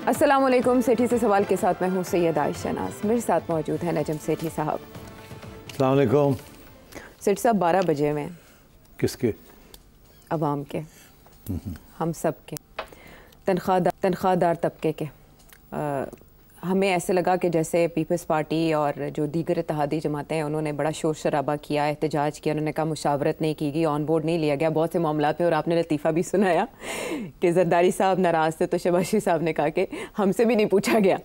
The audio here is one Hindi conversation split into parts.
अस्सलाम वालेकुम। सेठी से सवाल के साथ मैं हूँ सैयद आयशा नाज। मेरे साथ मौजूद है नजम सेठी साहब। अस्सलाम वालेकुम। सेठी साहब 12 बजे हुए हैं। किसके? अवाम के, हम सब के, तनख्वाहदार तबके के। हमें ऐसे लगा कि जैसे पीपल्स पार्टी और जो दीगर इत्तेहादी जमातें हैं उन्होंने बड़ा शोर शराबा किया, एहतजाज किया, उन्होंने कहा मुशावरत नहीं की गई, ऑन बोर्ड नहीं लिया गया बहुत से मामला पे। और आपने लतीफ़ा भी सुनाया कि जरदारी साहब नाराज़ थे तो शहबाज शरीफ साहब ने कहा कि हमसे भी नहीं पूछा गया।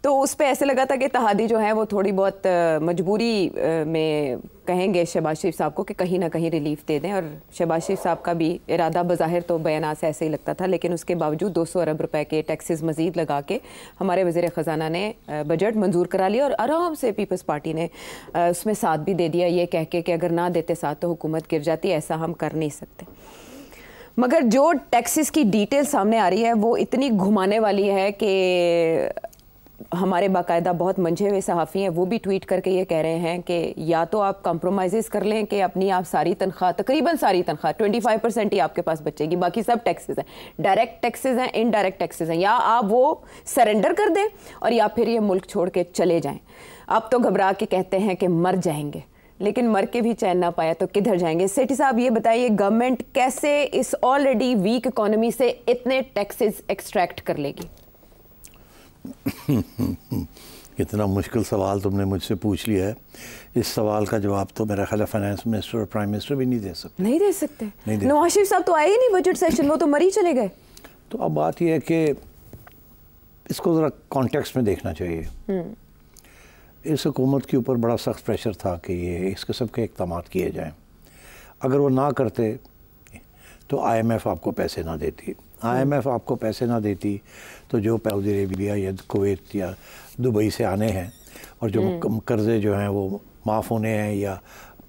तो उस पर ऐसे लगा था कि इत्तेहादी जो हैं वो थोड़ी बहुत मजबूरी में कहेंगे शहबाज शरीफ साहब को कि कहीं ना कहीं रिलीफ दे दें। और शहबाज शरीफ साहब का भी इरादा बज़ाहिर तो बयान से ऐसे ही लगता था, लेकिन उसके बावजूद 200 अरब रुपए के टैक्सेस मज़ीद लगा के हमारे वज़ीर ख़जाना ने बजट मंजूर करा लिया और आराम से पीपल्स पार्टी ने उसमें साथ भी दे दिया, ये कह के कि अगर ना देते साथ तो हुकूमत गिर जाती, ऐसा हम कर नहीं सकते। मगर जो टैक्सेस की डिटेल सामने आ रही है वो इतनी घुमाने वाली है कि हमारे बाकायदा बहुत मंझे हुए सहाफ़ी हैं वो भी ट्वीट करके ये कह रहे हैं कि या तो आप कॉम्प्रोमाइज़ कर लें कि अपनी आप सारी तनख्वाह, तकरीबन सारी तनख्वाह 25% ही आपके पास बचेगी, बाकी सब टैक्सेस हैं, डायरेक्ट टैक्सेस हैं, इनडायरेक्ट टैक्सेस हैं, या आप वो सरेंडर कर दें और या फिर ये मुल्क छोड़ के चले जाएं। अब तो घबरा के कहते हैं कि मर जाएंगे, लेकिन मर के भी चैन ना पाया तो किधर जाएंगे? सेठी साहब ये बताइए, गवर्नमेंट कैसे इस ऑलरेडी वीक इकोनॉमी से इतने टैक्सेस एक्सट्रैक्ट कर लेगी? इतना मुश्किल सवाल तुमने मुझसे पूछ लिया है। इस सवाल का जवाब तो मेरा ख्याल है फाइनेंस मिनिस्टर और प्राइम मिनिस्टर भी नहीं दे सकते। नहीं दे सकते? नवाज शरीफ साहब तो आए ही नहीं बजट सेशन, वो तो मर ही चले गए। तो अब बात यह है कि इसको ज़रा कॉन्टेक्स्ट में देखना चाहिए। इस हुकूमत के ऊपर बड़ा सख्त प्रेशर था कि ये इस किस्म के इक़दाम किए जाएँ। अगर वो ना करते तो IMF आपको पैसे ना देती, IMF आपको पैसे ना देती तो जो सऊदी अरेबिया या कुवैत या दुबई से आने हैं और जो कर्ज़े जो हैं वो माफ़ होने हैं या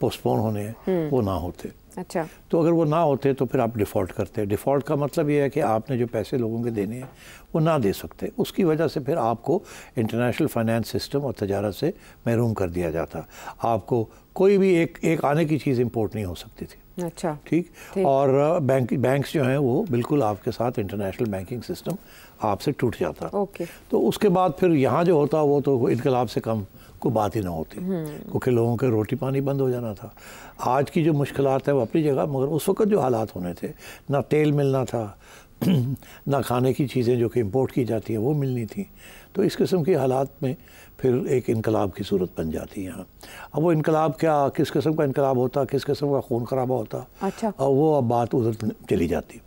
पोस्टपोन होने हैं वो ना होते। अच्छा, तो अगर वो ना होते तो फिर आप डिफ़ॉल्ट करते। डिफ़ॉल्ट का मतलब ये है कि आपने जो पैसे लोगों के देने हैं वो ना दे सकते, उसकी वजह से फिर आपको इंटरनेशनल फाइनेंस सिस्टम और तजारत से महरूम कर दिया जाता। आपको कोई भी एक आने की चीज़ इम्पोर्ट नहीं हो सकती थी। अच्छा, ठीक। और बैंक्स जो हैं वो बिल्कुल आपके साथ इंटरनेशनल बैंकिंग सिस्टम आपसे टूट जाता। ओके। तो उसके बाद फिर यहाँ जो होता वो तो इनकलाब से कम को बात ही ना होती, क्योंकि लोगों के रोटी पानी बंद हो जाना था। आज की जो मुश्किलात है वो अपनी जगह, मगर उस वक्त जो हालात होने थे, ना तेल मिलना था ना खाने की चीज़ें जो कि इम्पोर्ट की जाती हैं वो मिलनी थी। तो इस किस्म के हालात में फिर एक इनकलाब की सूरत बन जाती है यहाँ। अब वो इनकलाब क्या, किस किस्म का इनकलाब होता, किस किस्म का खून खराबा होता, अच्छा, और वो अब बात उधर चली जाती।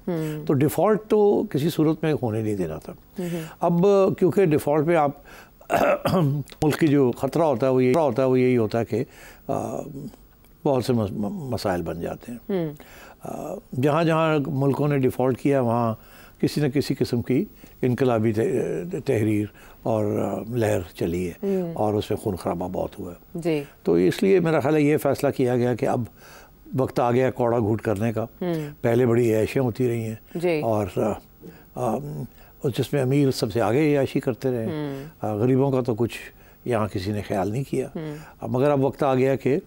तो डिफ़ॉल्ट तो किसी सूरत में होने नहीं देना था। अब क्योंकि डिफ़ॉल्ट पे आप मुल्क की जो ख़तरा होता है वो यही होता है कि बहुत से मसाइल बन जाते हैं। जहाँ जहाँ मुल्कों ने डिफ़ॉल्ट किया वहाँ किसी न किसी किस्म की इनकलाबी तहरीर और लहर चली है और उसमें खून खराबा बहुत हुआ है जी। तो इसलिए मेरा ख्याल है ये फ़ैसला किया गया कि अब वक्त आ गया कौड़ा घूट करने का। पहले बड़ी ऐशें होती रही हैं और जिसमें अमीर सबसे आगे ऐशी करते रहे, गरीबों का तो कुछ यहाँ किसी ने ख्याल नहीं किया। मगर अब वक्त आ गया कि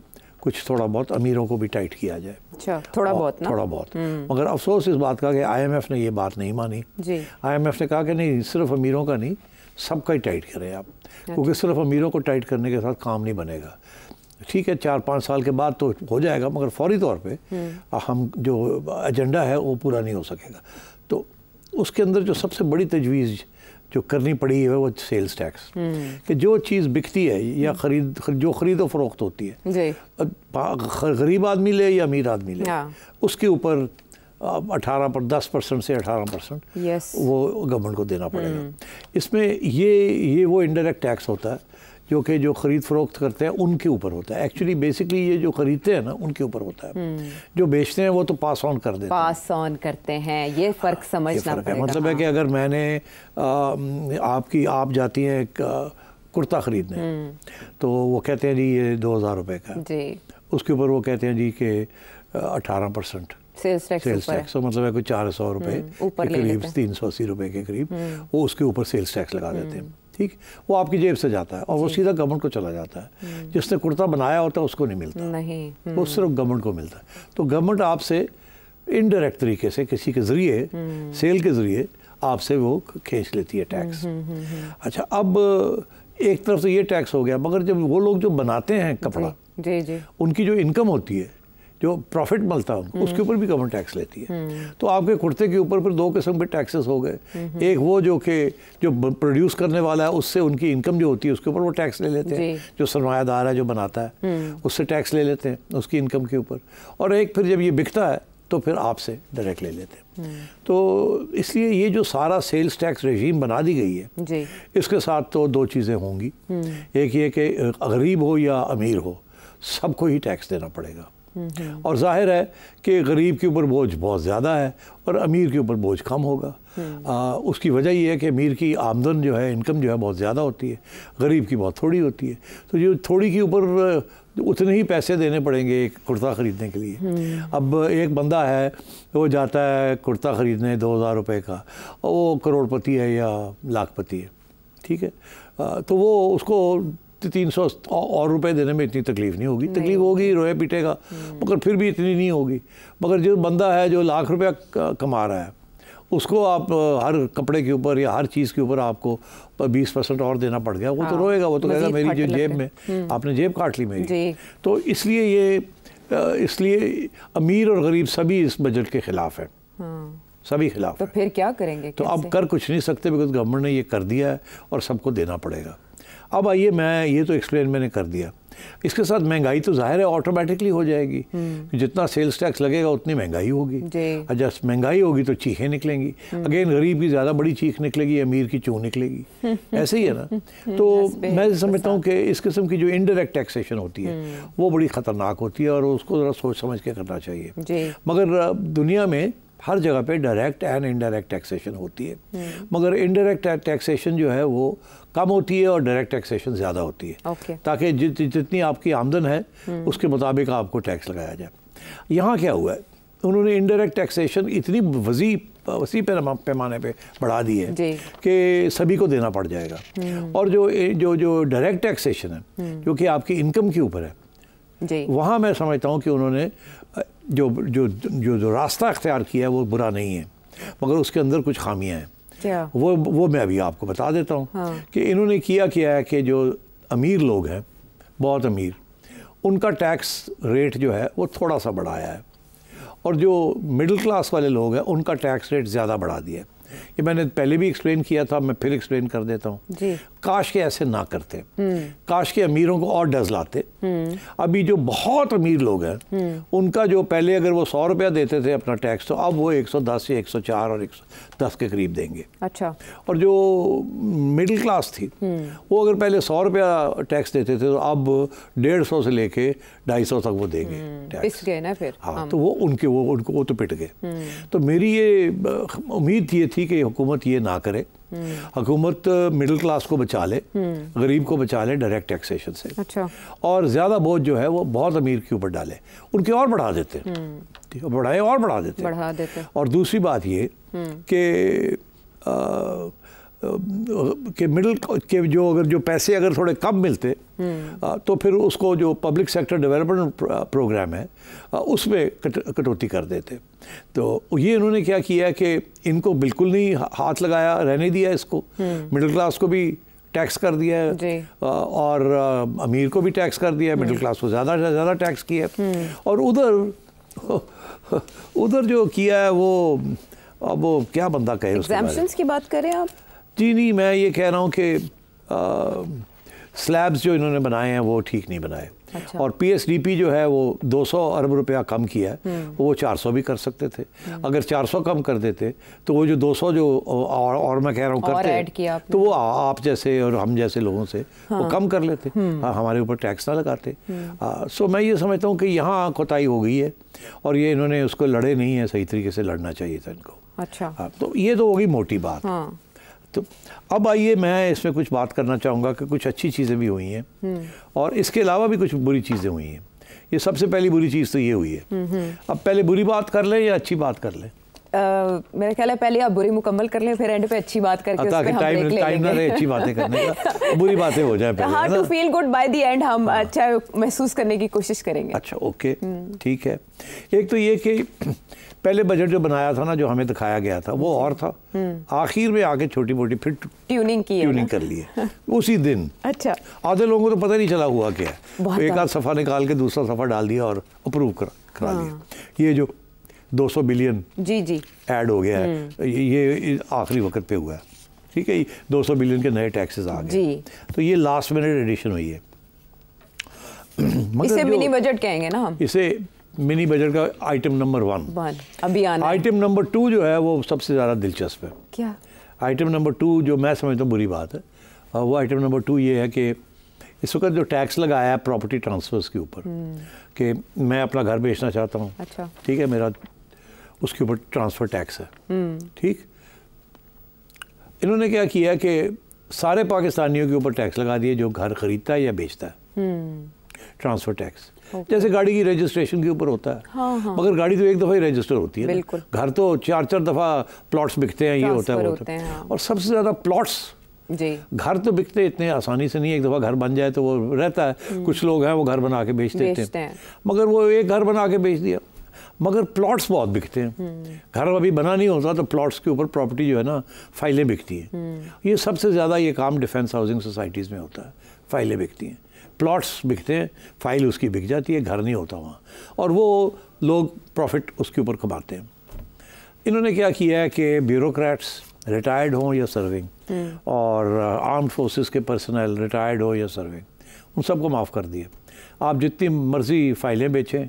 कुछ थोड़ा बहुत अमीरों को भी टाइट किया जाए। अच्छा, थोड़ा बहुत ना? थोड़ा बहुत। मगर अफसोस इस बात का कि IMF ने ये बात नहीं मानी। IMF ने कहा कि नहीं, सिर्फ अमीरों का नहीं, सबका ही टाइट करें आप, क्योंकि सिर्फ अमीरों को टाइट करने के साथ काम नहीं बनेगा। ठीक है, 4-5 साल के बाद तो हो जाएगा, मगर फौरी तौर पे हम जो एजेंडा है वो पूरा नहीं हो सकेगा। तो उसके अंदर जो सबसे बड़ी तजवीज़ जो करनी पड़ी है वो सेल्स टैक्स, कि जो चीज़ बिकती है या जो खरीद और फरोख्त होती है, गरीब आदमी ले या अमीर आदमी ले, उसके ऊपर 10% से 18% वो गवर्नमेंट को देना पड़ेगा। इसमें ये वो इनडायरेक्ट टैक्स होता है जो कि जो ख़रीद फ़रोख्त करते हैं उनके ऊपर होता है। एक्चुअली बेसिकली ये जो ख़रीदते हैं ना उनके ऊपर होता है, जो बेचते हैं वो तो पास ऑन कर देते हैं, पास ऑन करते हैं। ये फ़र्क समझना पड़ेगा। मतलब है कि अगर मैंने आप जाती हैं एक कुर्ता ख़रीदने, तो वो कहते हैं जी ये 2000 रुपये का जी, उसके ऊपर वो कहते हैं जी कि 18% सेल्स टैक्स, तो मतलब है कोई 400 रुपये के करीब, 380 रुपये के करीब वो उसके ऊपर सेल्स टैक्स लगा देते हैं। ठीक, वो आपकी जेब से जाता है और वो सीधा गवर्नमेंट को चला जाता है। जिसने कुर्ता बनाया होता है उसको नहीं मिलता, नहीं, वो सिर्फ गवर्नमेंट को मिलता है। तो गवर्नमेंट आपसे इनडायरेक्ट तरीके से किसी के ज़रिए, सेल के ज़रिए आपसे वो खींच लेती है टैक्स। अच्छा, अब एक तरफ तो ये टैक्स हो गया, मगर जब वो लोग जो बनाते हैं कपड़ा, जी, उनकी जो इनकम होती है, जो प्रॉफिट मिलता है उनको, उसके ऊपर भी गवर्नमेंट टैक्स लेती है। तो आपके कुर्ते के ऊपर फिर दो किस्म के टैक्सेस हो गए। एक वो जो प्रोड्यूस करने वाला है, उससे उनकी इनकम जो होती है उसके ऊपर वो टैक्स ले लेते हैं। जो सरमायादार है, जो बनाता है, उससे टैक्स ले लेते हैं उसकी इनकम के ऊपर। और एक फिर जब ये बिकता है तो फिर आपसे डायरेक्ट ले लेते हैं। तो इसलिए ये जो सारा सेल्स टैक्स रेजीम बना दी गई है जी, इसके साथ तो दो चीज़ें होंगी। एक ये कि गरीब हो या अमीर हो, सबको ही टैक्स देना पड़ेगा। और जाहिर है कि गरीब के ऊपर बोझ बहुत ज़्यादा है और अमीर के ऊपर बोझ कम होगा। उसकी वजह ये है कि अमीर की आमदन जो है, इनकम जो है बहुत ज़्यादा होती है, गरीब की बहुत थोड़ी होती है। तो जो थोड़ी के ऊपर उतने ही पैसे देने पड़ेंगे एक कुर्ता ख़रीदने के लिए। अब एक बंदा है, वो जाता है कुर्ता ख़रीदने 2000 रुपये का, और वो करोड़पति है या लाखपति है, ठीक है, तो वो उसको 300 और रुपए देने में इतनी तकलीफ़ नहीं होगी। तकलीफ़ होगी, रोए पीटेगा, मगर फिर भी इतनी नहीं होगी। मगर जो बंदा है जो लाख रुपया कमा रहा है, उसको आप हर कपड़े के ऊपर या हर चीज़ के ऊपर आपको 20% और देना पड़ गया, वो तो रोएगा, वो तो कहेगा मेरी जो जेब में आपने जेब काट ली मेरी। तो इसलिए अमीर और गरीब सभी इस बजट के ख़िलाफ़ है, सभी खिलाफ। तो फिर क्या करेंगे? तो अब कर कुछ नहीं सकते, बिकॉज गवर्नमेंट ने ये कर दिया है और सबको देना पड़ेगा। अब आइए, मैं ये तो एक्सप्लेन मैंने कर दिया। इसके साथ महंगाई तो जाहिर है ऑटोमेटिकली हो जाएगी। जितना सेल्स टैक्स लगेगा उतनी महंगाई होगी, और जब महंगाई होगी तो चीखें निकलेंगी। अगेन, गरीब की ज़्यादा बड़ी चीख निकलेगी, अमीर की चूं निकलेगी। ऐसे ही है ना। तो मैं समझता हूँ कि इस किस्म की जो इनडायरेक्ट टैक्सेशन होती है वो बड़ी ख़तरनाक होती है और उसको ज़रा सोच समझ के करना चाहिए। मगर दुनिया में हर जगह पे डायरेक्ट एंड इनडायरेक्ट टैक्सेशन होती है, मगर इनडायरेक्ट टैक्सेशन जो है वो कम होती है और डायरेक्ट टैक्सेशन ज़्यादा होती है, ताकि जितनी आपकी आमदन है उसके मुताबिक आपको टैक्स लगाया जाए। यहाँ क्या हुआ है, उन्होंने इनडायरेक्ट टैक्सेशन इतनी वसी पैमाने पे बढ़ा दी है कि सभी को देना पड़ जाएगा। और जो डायरेक्ट टैक्सेशन है, जो कि आपकी इनकम के ऊपर है, वहाँ मैं समझता हूँ कि उन्होंने जो रास्ता अख्तियार किया है वो बुरा नहीं है, मगर उसके अंदर कुछ खामियां हैं। क्या? वो मैं अभी आपको बता देता हूँ। कि इन्होंने किया है कि जो अमीर लोग हैं, बहुत अमीर, उनका टैक्स रेट जो है वो थोड़ा सा बढ़ाया है, और जो मिडिल क्लास वाले लोग हैं उनका टैक्स रेट ज़्यादा बढ़ा दिया है। ये मैंने पहले भी एक्सप्लेन किया था, मैं फिर एक्सप्लेन कर देता हूँ। काश के ऐसे ना करते, काश के अमीरों को और डज लाते। अभी जो बहुत अमीर लोग हैं उनका जो पहले अगर वो 100 रुपया देते थे अपना टैक्स, तो अब वो 110 या 104 और 110 के करीब देंगे। अच्छा। और जो मिडिल क्लास थी वो अगर पहले 100 रुपया टैक्स देते थे, तो अब 150 से लेके 250 तक वो देंगे टैक्स। गए ना फिर। हाँ, तो वो तो पिट गए। तो मेरी ये उम्मीद ये थी कि हुकूमत ये ना करे, हुकूमत मिडिल क्लास को बचा ले, गरीब को बचा ले डायरेक्ट टैक्सेशन से। अच्छा। और ज़्यादा बोझ जो है वो बहुत अमीर के ऊपर डाले, उनके और बढ़ा देते, बढ़ाए और बढ़ा देते। और दूसरी बात ये कि मिडिल के जो पैसे अगर थोड़े कम मिलते, तो फिर उसको जो पब्लिक सेक्टर डेवलपमेंट प्रोग्राम है उसमें कटौती कर देते। तो ये इन्होंने क्या किया कि इनको बिल्कुल नहीं हाथ लगाया, रहने दिया इसको। मिडिल क्लास को भी टैक्स कर दिया है और अमीर को भी टैक्स कर दिया है, मिडिल क्लास को ज़्यादा से ज़्यादा टैक्स किया। और उधर जो किया है वो क्या बंदा कहे उसके बारे में। एग्जैम्पशंस की बात करें आप? जी नहीं, मैं ये कह रहा हूँ कि स्लैब्स जो इन्होंने बनाए हैं वो ठीक नहीं बनाए। अच्छा। और PSDP जो है वो 200 अरब रुपया कम किया है, वो 400 भी कर सकते थे। अगर 400 कम कर देते तो वो जो 200 जो और मैं कह रहा हूँ करते, तो वो आप जैसे और हम जैसे लोगों से वो कम कर लेते, हमारे ऊपर टैक्स ना लगाते। सो मैं ये समझता हूँ कि यहाँ कोताही हो गई है और ये इन्होंने उसको लड़े नहीं है, सही तरीके से लड़ना चाहिए था इनको। अच्छा। तो ये तो होगी मोटी बात। तो अब आइए, मैं इसमें कुछ बात करना चाहूँगा कि कुछ अच्छी चीज़ें भी हुई हैं और इसके अलावा भी कुछ बुरी चीज़ें हुई हैं। ये सबसे पहली बुरी चीज़ तो ये हुई है। अब पहले बुरी बात कर लें या अच्छी बात कर लें? मेरा ख्याल है पहले आप बुरी मुकम्मल कर लें, फिर एंड पे अच्छी बात करके उस पे हम ब्रेक ले लेंगे। टाइम ना रहे अच्छी बातें करने का, बुरी बातें हो जाए पहले। हाँ, to feel good by the end हम अच्छा महसूस करने की कोशिश करेंगे। अच्छा, ओके, ठीक है। एक तो ये कि पहले बजट जो बनाया था ना, जो हमें दिखाया गया था वो और था, आखिर में आके छोटी मोटी फिर ट्यूनिंग कर ली है उसी दिन। अच्छा, आधे लोगों को तो पता नहीं चला हुआ क्या है, एक आध सफ़ा निकाल के दूसरा सफ़ा डाल दिया और अप्रूव करा लिया। ये जो 200 बिलियन जी ऐड हो गया है, ये आखिरी वक्त पे हुआ है, ठीक है। 200 बिलियन के नए टैक्सेस आ गए, तो ये लास्ट मिनट एडिशन हुई है। इसे मिनी बजट कहेंगे ना हम, इसे मिनी बजट का आइटम नंबर 1 अभी आना। आइटम नंबर 2 जो है वो सबसे ज़्यादा दिलचस्प है। क्या आइटम नंबर 2 जो मैं समझता हूँ बुरी बात है, वो आइटम नंबर 2 ये है कि इस वक्त जो टैक्स लगाया है प्रॉपर्टी ट्रांसफर्स के ऊपर, कि मैं अपना घर बेचना चाहता हूँ, अच्छा, ठीक है, मेरा उसके ऊपर ट्रांसफ़र टैक्स है, ठीक। इन्होंने क्या किया है कि सारे पाकिस्तानियों के ऊपर टैक्स लगा दिए जो घर खरीदता है या बेचता है, ट्रांसफ़र टैक्स। जैसे गाड़ी की रजिस्ट्रेशन के ऊपर होता है, हाँ। मगर गाड़ी तो एक दफ़ा ही रजिस्टर होती है, घर तो 4-4 दफ़ा प्लॉट्स बिकते हैं, ये होता है वो होता है। हाँ। और सबसे ज़्यादा प्लॉट्स, घर तो बिकते इतने आसानी से नहीं, एक दफ़ा घर बन जाए तो वो रहता है। कुछ लोग हैं वो घर बना के बेच देते हैं, मगर वो एक घर बना के बेच दिया, मगर प्लॉट्स बहुत बिकते हैं। घर अभी बना नहीं होता तो प्लॉट्स के ऊपर प्रॉपर्टी जो है ना, फाइलें बिकती हैं। ये सबसे ज़्यादा ये काम डिफेंस हाउसिंग सोसाइटीज़ में होता है, फाइलें बिकती हैं, प्लॉट्स बिकते हैं, फाइल उसकी बिक जाती है, घर नहीं होता वहाँ, और वो लोग प्रॉफिट उसके ऊपर कमाते हैं। इन्होंने क्या किया है कि ब्यूरोक्रेट्स रिटायर्ड हों या सर्विंग, और आर्म्ड फोर्सेस के पर्सनल रिटायर्ड हो या सर्विंग, उन सबको माफ़ कर दिए। आप जितनी मर्ज़ी फाइलें बेचें,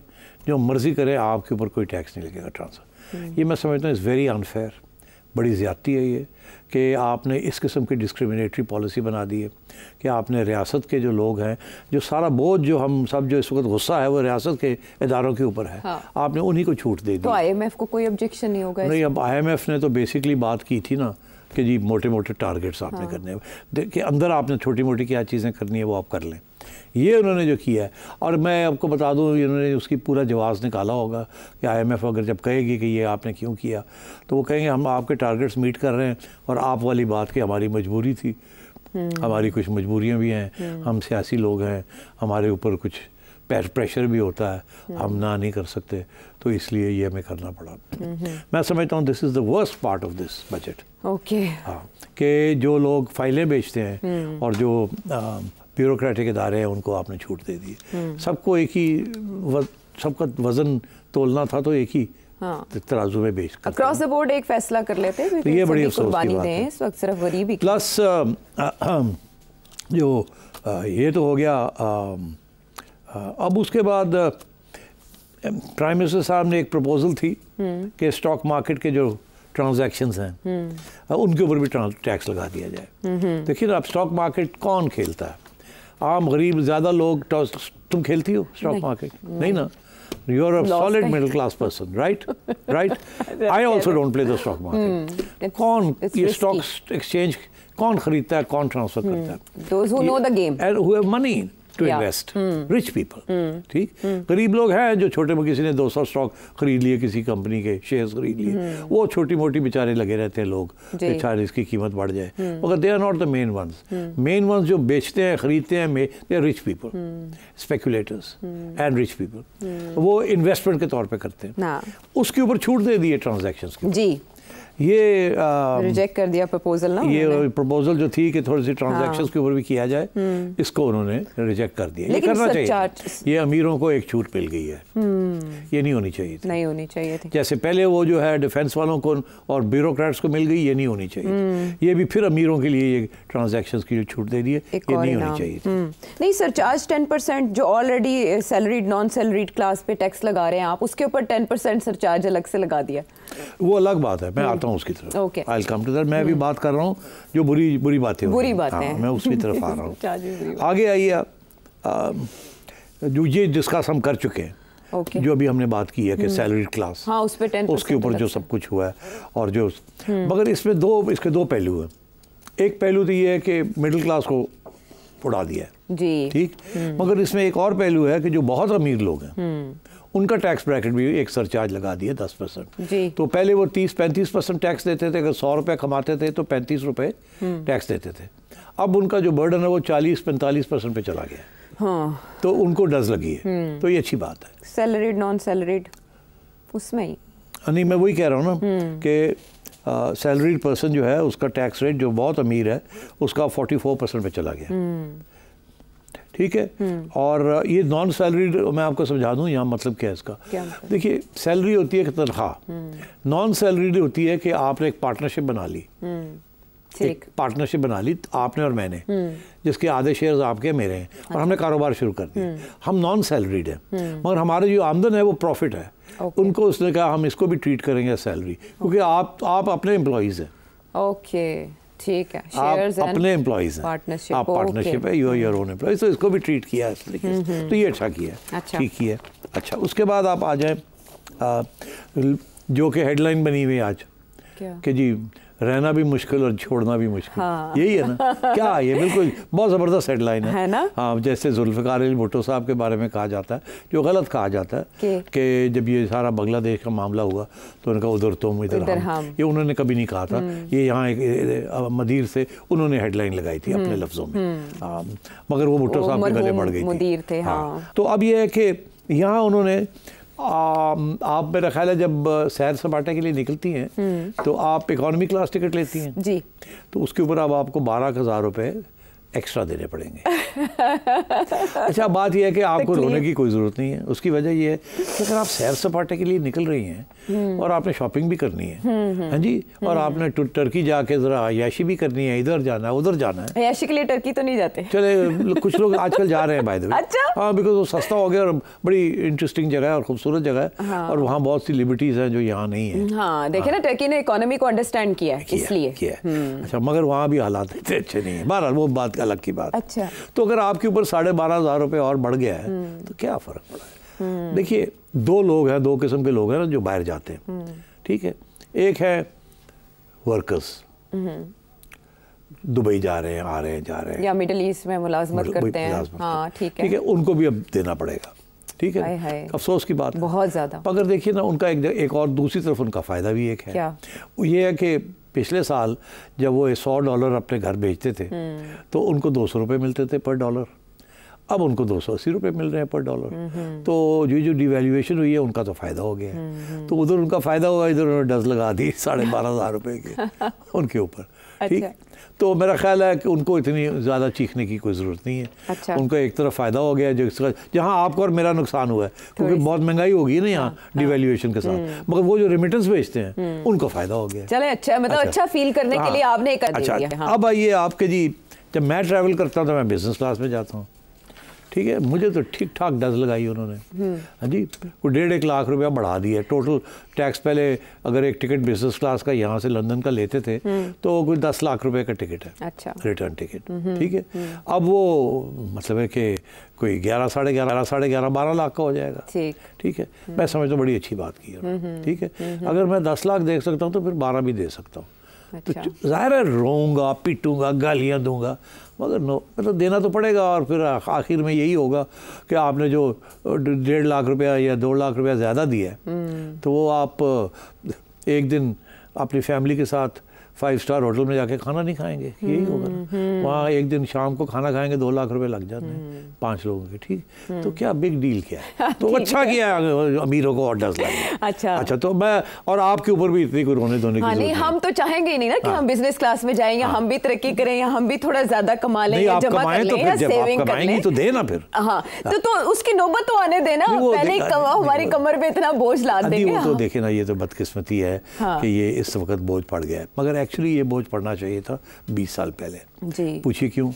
जो मर्ज़ी करें, आपके ऊपर कोई टैक्स नहीं लगेगा ट्रांसफ़र। ये मैं समझता हूँ इज़ वेरी अनफेयर, बड़ी ज़्यादती है ये कि आपने इस किस्म की डिस्क्रिमिनेटरी पॉलिसी बना दी है कि आपने रियासत के जो लोग हैं, जो सारा बोझ जो हम सब जो इस वक्त गुस्सा है वो रियासत के इदारों के ऊपर है, हाँ। आपने उन्हीं को छूट दे दी। तो IMF को कोई ऑब्जेक्शन नहीं होगा? नहीं, अब IMF ने तो बेसिकली बात की थी ना कि जी मोटे मोटे टारगेट्स आपने करने हैं, देखिए अंदर आपने छोटी मोटी क्या चीज़ें करनी है वो आप कर लें। ये उन्होंने जो किया है, और मैं आपको बता दूं इन्होंने उसकी पूरा जवाब निकाला होगा कि IMF अगर जब कहेगी कि ये आपने क्यों किया, तो वो कहेंगे हम आपके टारगेट्स मीट कर रहे हैं, और आप वाली बात कि हमारी मजबूरी थी, हमारी कुछ मजबूरियां भी हैं, हम सियासी लोग हैं, हमारे ऊपर कुछ प्रेशर भी होता है, हम ना नहीं कर सकते, तो इसलिए ये हमें करना पड़ा। मैं समझता हूँ this is the worst part of this budget. Okay, हाँ, कि जो लोग फाइलें बेचते हैं और जो ब्यूरोक्रेटिक इदारे हैं उनको आपने छूट दे दी। सबको एक ही सबका वज़न तोलना था, तो एक ही तराजू में बेच कर अक्रॉस द बोर्ड एक फैसला कर लेते हैं, तो ये बड़ी अफसोस की बात है। इस वक्त सिर्फ गरीब ही, प्लस जो ये तो हो गया। अब उसके बाद प्राइम मिनिस्टर साहब ने एक प्रपोजल थी कि स्टॉक मार्केट के जो ट्रांजैक्शंस हैं उनके ऊपर भी टैक्स लगा दिया जाए। देखिए ना, अब स्टॉक मार्केट कौन खेलता है? आम गरीब, ज़्यादा लोग। तुम खेलती हो स्टॉक मार्केट? नहीं ना, you are a solid middle class person, right? I also don't play the stock market. कौन ये स्टॉक एक्सचेंज कौन खरीदता है, कौन ट्रांसफर करता है? Those who know the game and who have money to invest, rich people, ठीक। गरीब लोग हैं जो छोटे में किसी ने 200 स्टॉक खरीद लिए, किसी कंपनी के शेयर्स खरीद लिए, वो छोटी मोटी बेचारे लगे रहते हैं लोग, बेचारे इसकी कीमत बढ़ जाए, मगर they are not the main ones. Main ones जो बेचते हैं, खरीदते हैं, they are rich people, speculators and rich people. वो इन्वेस्टमेंट के तौर पे करते हैं। उसके ऊपर छूट दे दी है ट्रांजैक्शंस की। जी, ये रिजेक्ट कर दिया प्रपोजल ना, ये प्रपोजल जो थी कि थोड़ी सी ट्रांजैक्शंस के ऊपर भी किया जाए, इसको उन्होंने रिजेक्ट कर दिया। ये करना चाहिए, ये अमीरों को एक छूट मिल गई है, ये नहीं होनी चाहिए थी, नहीं होनी चाहिए थी। जैसे पहले वो जो है डिफेंस वालों को और ब्यूरोक्रेट्स को मिल गई, ये नहीं होनी चाहिए। ये भी फिर अमीरों के लिए ये ट्रांजैक्शंस की जो छूट दे दी है, ये नहीं होनी चाहिए थी। नहीं, सरचार्ज 10% जो already salaried non salaried class पे टैक्स लगा रहे हैं आप, उसके ऊपर 10% सरचार्ज अलग से लगा दिया, वो अलग बात है। मैं आता हूँ उसकी तरफ, I will come to that. मैं भी बात कर रहा हूँ जो बुरी बातें, बुरी बातें, मैं उसकी तरफ आ रहा हूँ। आगे आइए, जो ये डिस्कस हम कर चुके हैं, जो अभी हमने बात की है कि सैलरीड क्लास, हाँ, उस पे 10% उसके ऊपर जो सब कुछ हुआ है, और जो मगर इसमें इसके दो पहलू हैं। एक पहलू तो ये है कि मिडिल क्लास को उड़ा दिया है, जी, ठीक, मगर इसमें एक और पहलू है कि जो बहुत अमीर लोग हैं उनका टैक्स ब्रैकेट भी एक सरचार्ज लगा दिया 10%। तो पहले वो 30-35% टैक्स देते थे, अगर 100 रुपये कमाते थे तो 35 रुपये टैक्स देते थे। अब उनका जो बर्डन है वो 40-45% पे चला गया। हाँ। तो उनको डज लगी है, तो ये अच्छी बात है। सैलरीड नॉन सैलरीड उसमें ही नहीं, मैं वही कह रहा हूँ ना कि सैलरीड पर्सन जो है उसका टैक्स रेट जो बहुत अमीर है उसका 44% पे चला गया। ठीक है। और ये नॉन सैलरीड मैं आपको समझा दूं यहाँ मतलब क्या है इसका। देखिए, सैलरी होती है तनख्वाह, नॉन सैलरीड होती है कि आपने एक पार्टनरशिप बना ली, एक पार्टनरशिप बना ली आपने और मैंने, जिसके आधे शेयर्स आपके मेरे हैं, और हमने कारोबार शुरू कर दिया। हम नॉन सैलरीड हैं, मगर हमारे जो आमदन है वो प्रॉफिट है। उनको उसने कहा हम इसको भी ट्रीट करेंगे सैलरी, क्योंकि आप अपने एम्प्लॉइज हैं। ओके, ठीक है। आप अपने एम्प्लॉइज हैं, आप पार्टनरशिप है, योर ओन एम्प्लॉइज, तो इसको भी ट्रीट किया इस तरीके से। तो ये अच्छा किया, ठीक किया। अच्छा, उसके बाद आप आ जाए जो कि हेडलाइन बनी हुई आज कि जी रहना भी मुश्किल और छोड़ना भी मुश्किल। हाँ। यही है ना क्या, ये बिल्कुल बहुत ज़बरदस्त हेडलाइन है ना। हाँ, जैसे जुल्फ़िकार अली भुट्टो साहब के बारे में कहा जाता है, जो गलत कहा जाता है कि जब ये सारा बांग्लादेश का मामला हुआ तो उनका उधर तुम इधर हम, ये उन्होंने कभी नहीं कहा था। ये यहाँ एक मदीर से उन्होंने हेडलाइन लगाई थी अपने लफ्ज़ों में, मगर वो भुट्टो साहब के गले पड़ गई थी। तो अब ये है कि यहाँ उन्होंने आप मेरा ख्याल है जब सैर सपाटे के लिए निकलती हैं तो आप इकोनॉमी क्लास टिकट लेती हैं जी, तो उसके ऊपर अब आपको 12,000 रुपये एक्स्ट्रा देने पड़ेंगे। अच्छा, बात यह है कि आपको रोने की कोई ज़रूरत नहीं है। उसकी वजह यह है कि अगर आप सैर सपाटे के लिए निकल रही हैं और आपने शॉपिंग भी करनी है, हाँ जी, और आपने टर्की जाके ज़रा अयाशी भी करनी है, इधर जाना है उधर जाना है। अयाशी के लिए टर्की तो नहीं जाते? चले, कुछ लोग आजकल जा रहे हैं बाय द वे। अच्छा? हाँ, बिकॉज वो सस्ता हो गया और बड़ी इंटरेस्टिंग जगह है और खूबसूरत जगह है। हाँ। और वहाँ बहुत सी लिबर्टीज़ हैं जो यहाँ नहीं है। हाँ, देखे ना, टर्की ने इकोनॉमी को अंडरस्टैंड किया इसलिए। अच्छा, मगर वहाँ भी हालात इतने अच्छे नहीं है। बहरहाल वो बात अलग की बात। अच्छा। तो अगर आपके ऊपर 12,500 रुपये और बढ़ गया है तो क्या फ़र्क पड़ा है? देखिए, दो लोग हैं, दो किस्म के लोग हैं ना जो बाहर जाते हैं, ठीक है। एक है वर्कर्स, दुबई जा रहे हैं, आ रहे हैं, जा रहे हैं, या मिडिल ईस्ट में मुलाजमत करते हैं। हाँ, ठीक है, उनको भी अब देना पड़ेगा। ठीक है, अफसोस की बात बहुत ज़्यादा। मगर देखिए ना, उनका एक और दूसरी तरफ उनका फ़ायदा भी एक है। क्या? ये है कि पिछले साल जब वो $100 अपने घर भेजते थे तो उनको 200 रुपये मिलते थे पर डॉलर, अब उनको 280 रुपये मिल रहे हैं पर डॉलर। तो जो डिवैल्यूएशन हुई है उनका तो फ़ायदा हो गया है। तो उधर उनका फ़ायदा हुआ, इधर उन्होंने डज लगा दी 12,500 रुपये के उनके ऊपर। ठीक, तो मेरा ख्याल है कि उनको इतनी ज़्यादा चीखने की कोई ज़रूरत नहीं है। अच्छा। उनको एक तरफ फ़ायदा हो गया जो इसका, जहाँ आपको और मेरा नुकसान हुआ है क्योंकि बहुत महंगाई होगी ना यहाँ डिवैल्यूएशन के साथ, मगर वो जो रेमिटेंस भेजते हैं उनको फ़ायदा हो गया। चले, अच्छा, मतलब अच्छा फील करने के लिए आपने एक अच्छा। अब आइए आपके जी, जब मैं ट्रैवल करता हूँ तो मैं बिजनेस क्लास में जाता हूँ, ठीक है। मुझे तो ठीक ठाक डज लगाई उन्होंने, हाँ जी। वो 1.5 लाख रुपया बढ़ा दिया टोटल टैक्स। पहले अगर एक टिकट बिजनेस क्लास का यहाँ से लंदन का लेते थे तो कोई 10 लाख रुपए का टिकट है। अच्छा। रिटर्न टिकट, ठीक है। अब वो मतलब है कि कोई 11, साढ़े 11, 12 लाख का हो जाएगा। ठीक है, मैं समझता हूँ बड़ी अच्छी बात की है। ठीक है, अगर मैं 10 लाख दे सकता हूँ तो फिर 12 भी दे सकता हूँ। तो ज़ाहिर है रोऊंगा, पीटूंगा, गालियाँ दूंगा, मगर नो, मतलब देना तो पड़ेगा। और फिर आखिर में यही होगा कि आपने जो 1.5 लाख रुपया या 2 लाख रुपया ज़्यादा दिया है तो वो आप एक दिन अपनी फैमिली के साथ 5 स्टार होटल में जाके खाना नहीं खाएंगे, यही होगा ना। वहाँ एक दिन शाम को खाना खाएंगे, 2 लाख रुपए लग जाते हैं 5 लोगों के। ठीक, तो क्या बिग डील क्या है? तो अच्छा किया अमीरों को और डज लगा। अच्छा, तो मैं और आपके ऊपर भी इतनी कोई रोने धोने की नहीं, हम तो चाहेंगे ही नहीं ना कि हम बिजनेस क्लास में जाएं या हम भी तरक्की करें या हम भी थोड़ा ज्यादा कमा लें या जमा कर लें या सेविंग कर लें। तो देना फिर। हाँ, तो उसकी नौबत तो आने देना, पहले हमारी कमर पे इतना बोझ ला देंगे। तो देखे ना, ये तो बदकिस्मती है कि ये इस वक्त बोझ पड़ गया है, मगर एक्चुअली ये बोझ पड़ना चाहिए था 20 साल पहले। जी। पूछिए क्यों?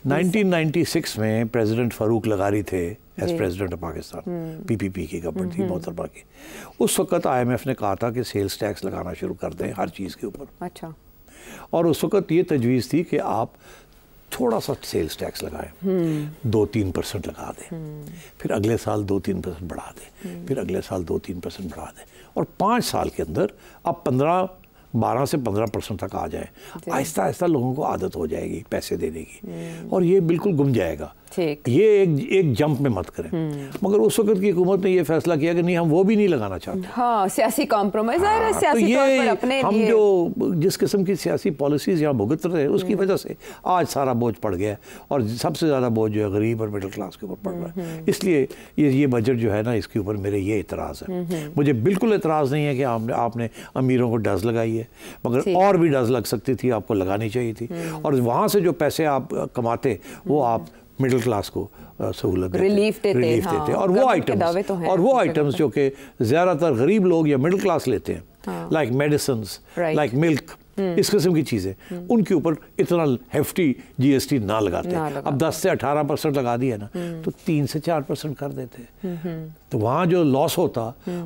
1996 में प्रेसिडेंट फारूक लगारी थे as president of Pakistan, PPP की गवर्नमेंट थी मोहतरमा की। उस वक्त IMF ने कहा था कि सेल्स टैक्स लगाना शुरू कर दें हर चीज़ के ऊपर। अच्छा। और उस वक्त ये तजवीज़ थी कि आप थोड़ा सा सेल्स टैक्स लगाएं, 2-3% लगा दें, फिर अगले साल 2-3% बढ़ा दें, फिर अगले साल 2-3% बढ़ा दें, और 5 साल के अंदर आप 15 12 से 15% तक आ जाए, आहिस्ता आहिस्ता लोगों को आदत हो जाएगी पैसे देने की, और ये बिल्कुल गुम जाएगा। ये एक जंप में मत करें। मगर उस वक्त की हुकूमत ने ये फैसला किया कि नहीं, हम वो भी नहीं लगाना चाहते। हाँ, सियासी कॉम्प्रोमाइज है, सियासी तो तौर पर अपने हम जो जिस किस्म की सियासी पॉलिसीज यहाँ भुगत रहे हैं उसकी वजह से आज सारा बोझ पड़ गया है, और सबसे ज़्यादा बोझ जो है गरीब और मिडिल क्लास के ऊपर पड़ रहा है। इसलिए ये बजट जो है ना, इसके ऊपर मेरे ये इतराज़ है। मुझे बिल्कुल इतराज़ नहीं है कि आपने अमीरों को डज लगाई है, मगर और भी डज लग सकती थी, आपको लगानी चाहिए थी। और वहाँ से जो पैसे आप कमाते वो आप मिडिल क्लास को सहूलत रिलीफ देते। और वो आइटम्स जो कि ज़्यादातर गरीब लोग या मिडिल क्लास लेते हैं, लाइक मेडिसिन्स, लाइक मिल्क, इस किस्म की चीज़ें, उनके ऊपर इतना हेफ्टी GST ना लगाते। अब 10 से 18% लगा दिया ना, तो 3 से 4% कर देते। तो वहाँ जो लॉस होता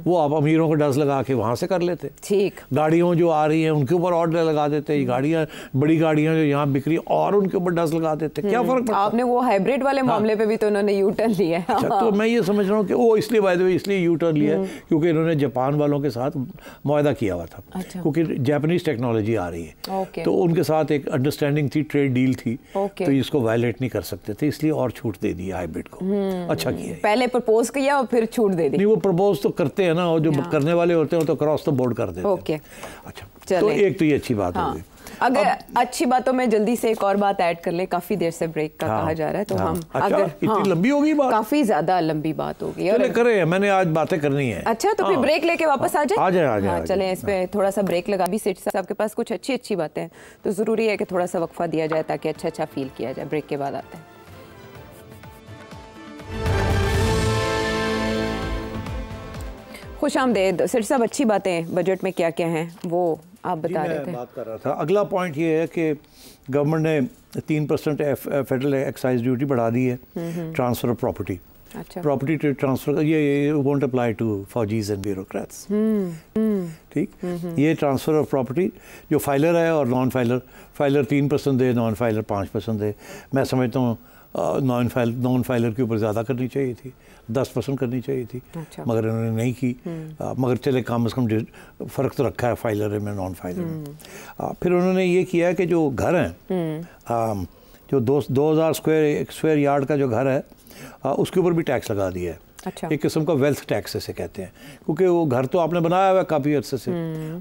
वो आप अमीरों को डज लगा के वहाँ से कर लेते। ठीक, गाड़ियों जो आ रही हैं उनके ऊपर ऑर्डर लगा देते, गाड़ियाँ बड़ी गाड़ियाँ जो यहाँ बिक रही और उनके ऊपर डज लगा देते। क्या फ़र्क पड़ता? आपने वो हाइब्रिड वाले मामले पे भी तो उन्होंने यू टर्न लिया है। अच्छा, तो मैं ये समझ रहा हूँ कि वो इसलिए बाय द वे इसलिए यू टर्न लिया है क्योंकि इन्होंने जापान वालों के साथ मुआहदा किया हुआ था। क्योंकि जापानीज टेक्नोलॉजी आ रही है, तो उनके साथ एक अंडरस्टैंडिंग थी, ट्रेड डील थी, तो इसको वायलेट नहीं कर सकते थे, इसलिए और छूट दे दी हाइब्रिड को। अच्छा किया। पहले प्रपोज किया और फिर छूट दे दी। नहीं, वो प्रपोज तो करते हैं ना, और जो करने वाले होते हैं तो क्रॉस द बोर्ड कर देते हैं। अच्छा, तो एक तो ये अच्छी बात हो गई। अगर अच्छी बातों में जल्दी से एक और बात ऐड कर ले, काफी देर से ब्रेक का कहा जा रहा है, तो हम अगर इतनी लंबी होगी बात, काफी ज्यादा लंबी बात होगी, चले करें, मैंने आज बातें करनी है। अच्छा, तो फिर ब्रेक लेके वापस आ जाए। चलें, इस पे थोड़ा सा ब्रेक लगा। भी सेठ साहब के पास कुछ अच्छी बातें हैं, तो जरूरी है कि थोड़ा सा वक्फा दिया जाए ताकि अच्छा फील किया जाए। ब्रेक के बाद आते हैं। खुश आमदेद सेठ साहब। अच्छी बातें बजट में क्या क्या हैं वो आप बता रहे थे। बात कर रहा था। अगला पॉइंट ये है कि गवर्नमेंट ने 3% फेडरल एक्साइज ड्यूटी बढ़ा दी है, ट्रांसफर ऑफ प्रॉपर्टी। अच्छा, प्रॉपर्टी टू ट्रांसफर ये वोंट अप्लाई टू फौजीज एंड ब्यूरोक्रेट्स। ठीक, ये ट्रांसफ़र ऑफ प्रॉपर्टी जो फाइलर है और नॉन फाइलर 3% दे, नॉन फाइलर 5% दे। मैं समझता हूँ नॉन फाइलर के ऊपर ज़्यादा करनी चाहिए थी, 10% करनी चाहिए थी। अच्छा। मगर इन्होंने नहीं की। मगर चले कम से कम फ़र्क तो रखा है फाइलर में नॉन फाइलर में। फिर उन्होंने ये किया है कि जो घर हैं, जो 2000 स्क्वायर यार्ड का जो घर है, उसके ऊपर भी टैक्स लगा दिया है। अच्छा। एक किस्म का वेल्थ टैक्स ऐसे कहते हैं, क्योंकि वो घर तो आपने बनाया हुआ है काफ़ी अर्से से,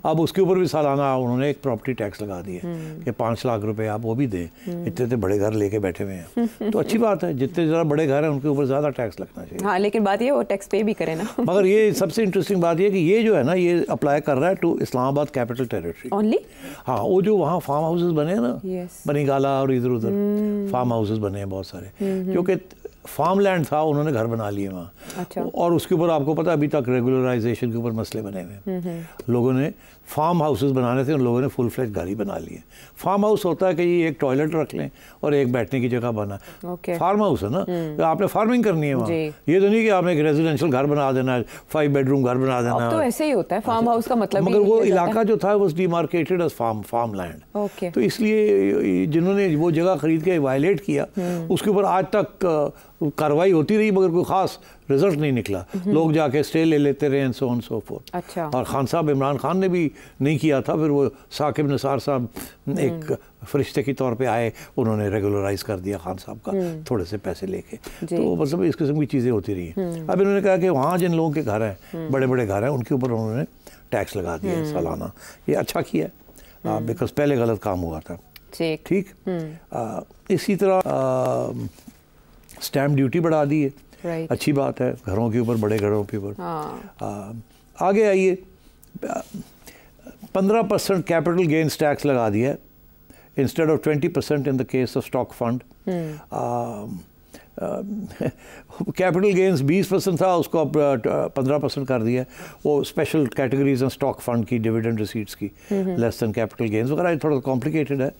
अब उसके ऊपर भी सालाना उन्होंने एक प्रॉपर्टी टैक्स लगा दिया कि 5 लाख रुपए आप वो भी दें। इतने बड़े घर लेके बैठे हुए हैं, तो अच्छी बात है, जितने ज़रा बड़े घर हैं उनके ऊपर ज़्यादा टैक्स लगना चाहिए। हाँ, लेकिन बात ये वो टैक्स पे भी करें ना। मगर ये सबसे इंटरेस्टिंग बात ये कि ये जो है ना, ये अप्लाई कर रहा है to Islamabad capital territory only. हाँ, वो जो वहाँ फार्म हाउसेज बने हैं ना, बनीगाला और इधर उधर फार्म हाउसेज बने हैं बहुत सारे, जो कि फार्म लैंड था, उन्होंने घर बना लिए वहाँ। अच्छा। और उसके ऊपर आपको पता है अभी तक रेगुलराइजेशन के ऊपर मसले बने हुए। लोगों ने फार्म हाउसेस बनाने थे, उन लोगों ने फुल फ्लैश घर ही बना लिए। फार्म हाउस होता है कि ये एक टॉयलेट रख लें और एक बैठने की जगह बना। फार्म हाउस है ना, तो आपने फार्मिंग करनी है वहाँ। ये तो नहीं कि आपने एक रेजिडेंशियल घर बना देना है, 5 बेडरूम घर बना देना है। तो ऐसे ही होता है फार्म हाउस का मतलब। मगर वो इलाका जो था वो डिमार्केटेड एज फार्म लैंड। तो इसलिए जिन्होंने वो जगह खरीद के वायलेट किया, उसके ऊपर आज तक कार्रवाई होती रही, मगर कोई खास रिजल्ट नहीं निकला। लोग जाके स्टे ले लेते रहे and so on so fourth. अच्छा। और खान साहब, इमरान खान ने भी नहीं किया था, फिर वो साकिब निसार साहब एक फरिश्ते के तौर पे आए, उन्होंने रेगुलराइज कर दिया खान साहब का थोड़े से पैसे लेके। तो मतलब इस किस्म की चीज़ें होती रही। अब इन्होंने कहा कि वहाँ जिन लोगों के घर हैं, बड़े बड़े घर हैं, उनके ऊपर उन्होंने टैक्स लगा दिया है सालाना। ये अच्छा किया है, बिकॉज पहले गलत काम हुआ था। ठीक। इसी तरह स्टैम्प ड्यूटी बढ़ा दी है, अच्छी बात है, घरों के ऊपर, बड़े घरों के ऊपर। आगे आइए, 15% कैपिटल गेन्स टैक्स लगा दिया है instead of 20% in the case of stock fund. Capital gains 20% था, उसको अब 15% कर दिया। वो स्पेशल कैटेगरीज हैं स्टॉक फंड की, डिविडेंड रिसीट्स की, लेस देन कैपिटल गेन्स वगैरह, थोड़ा कॉम्प्लिकेटेड है।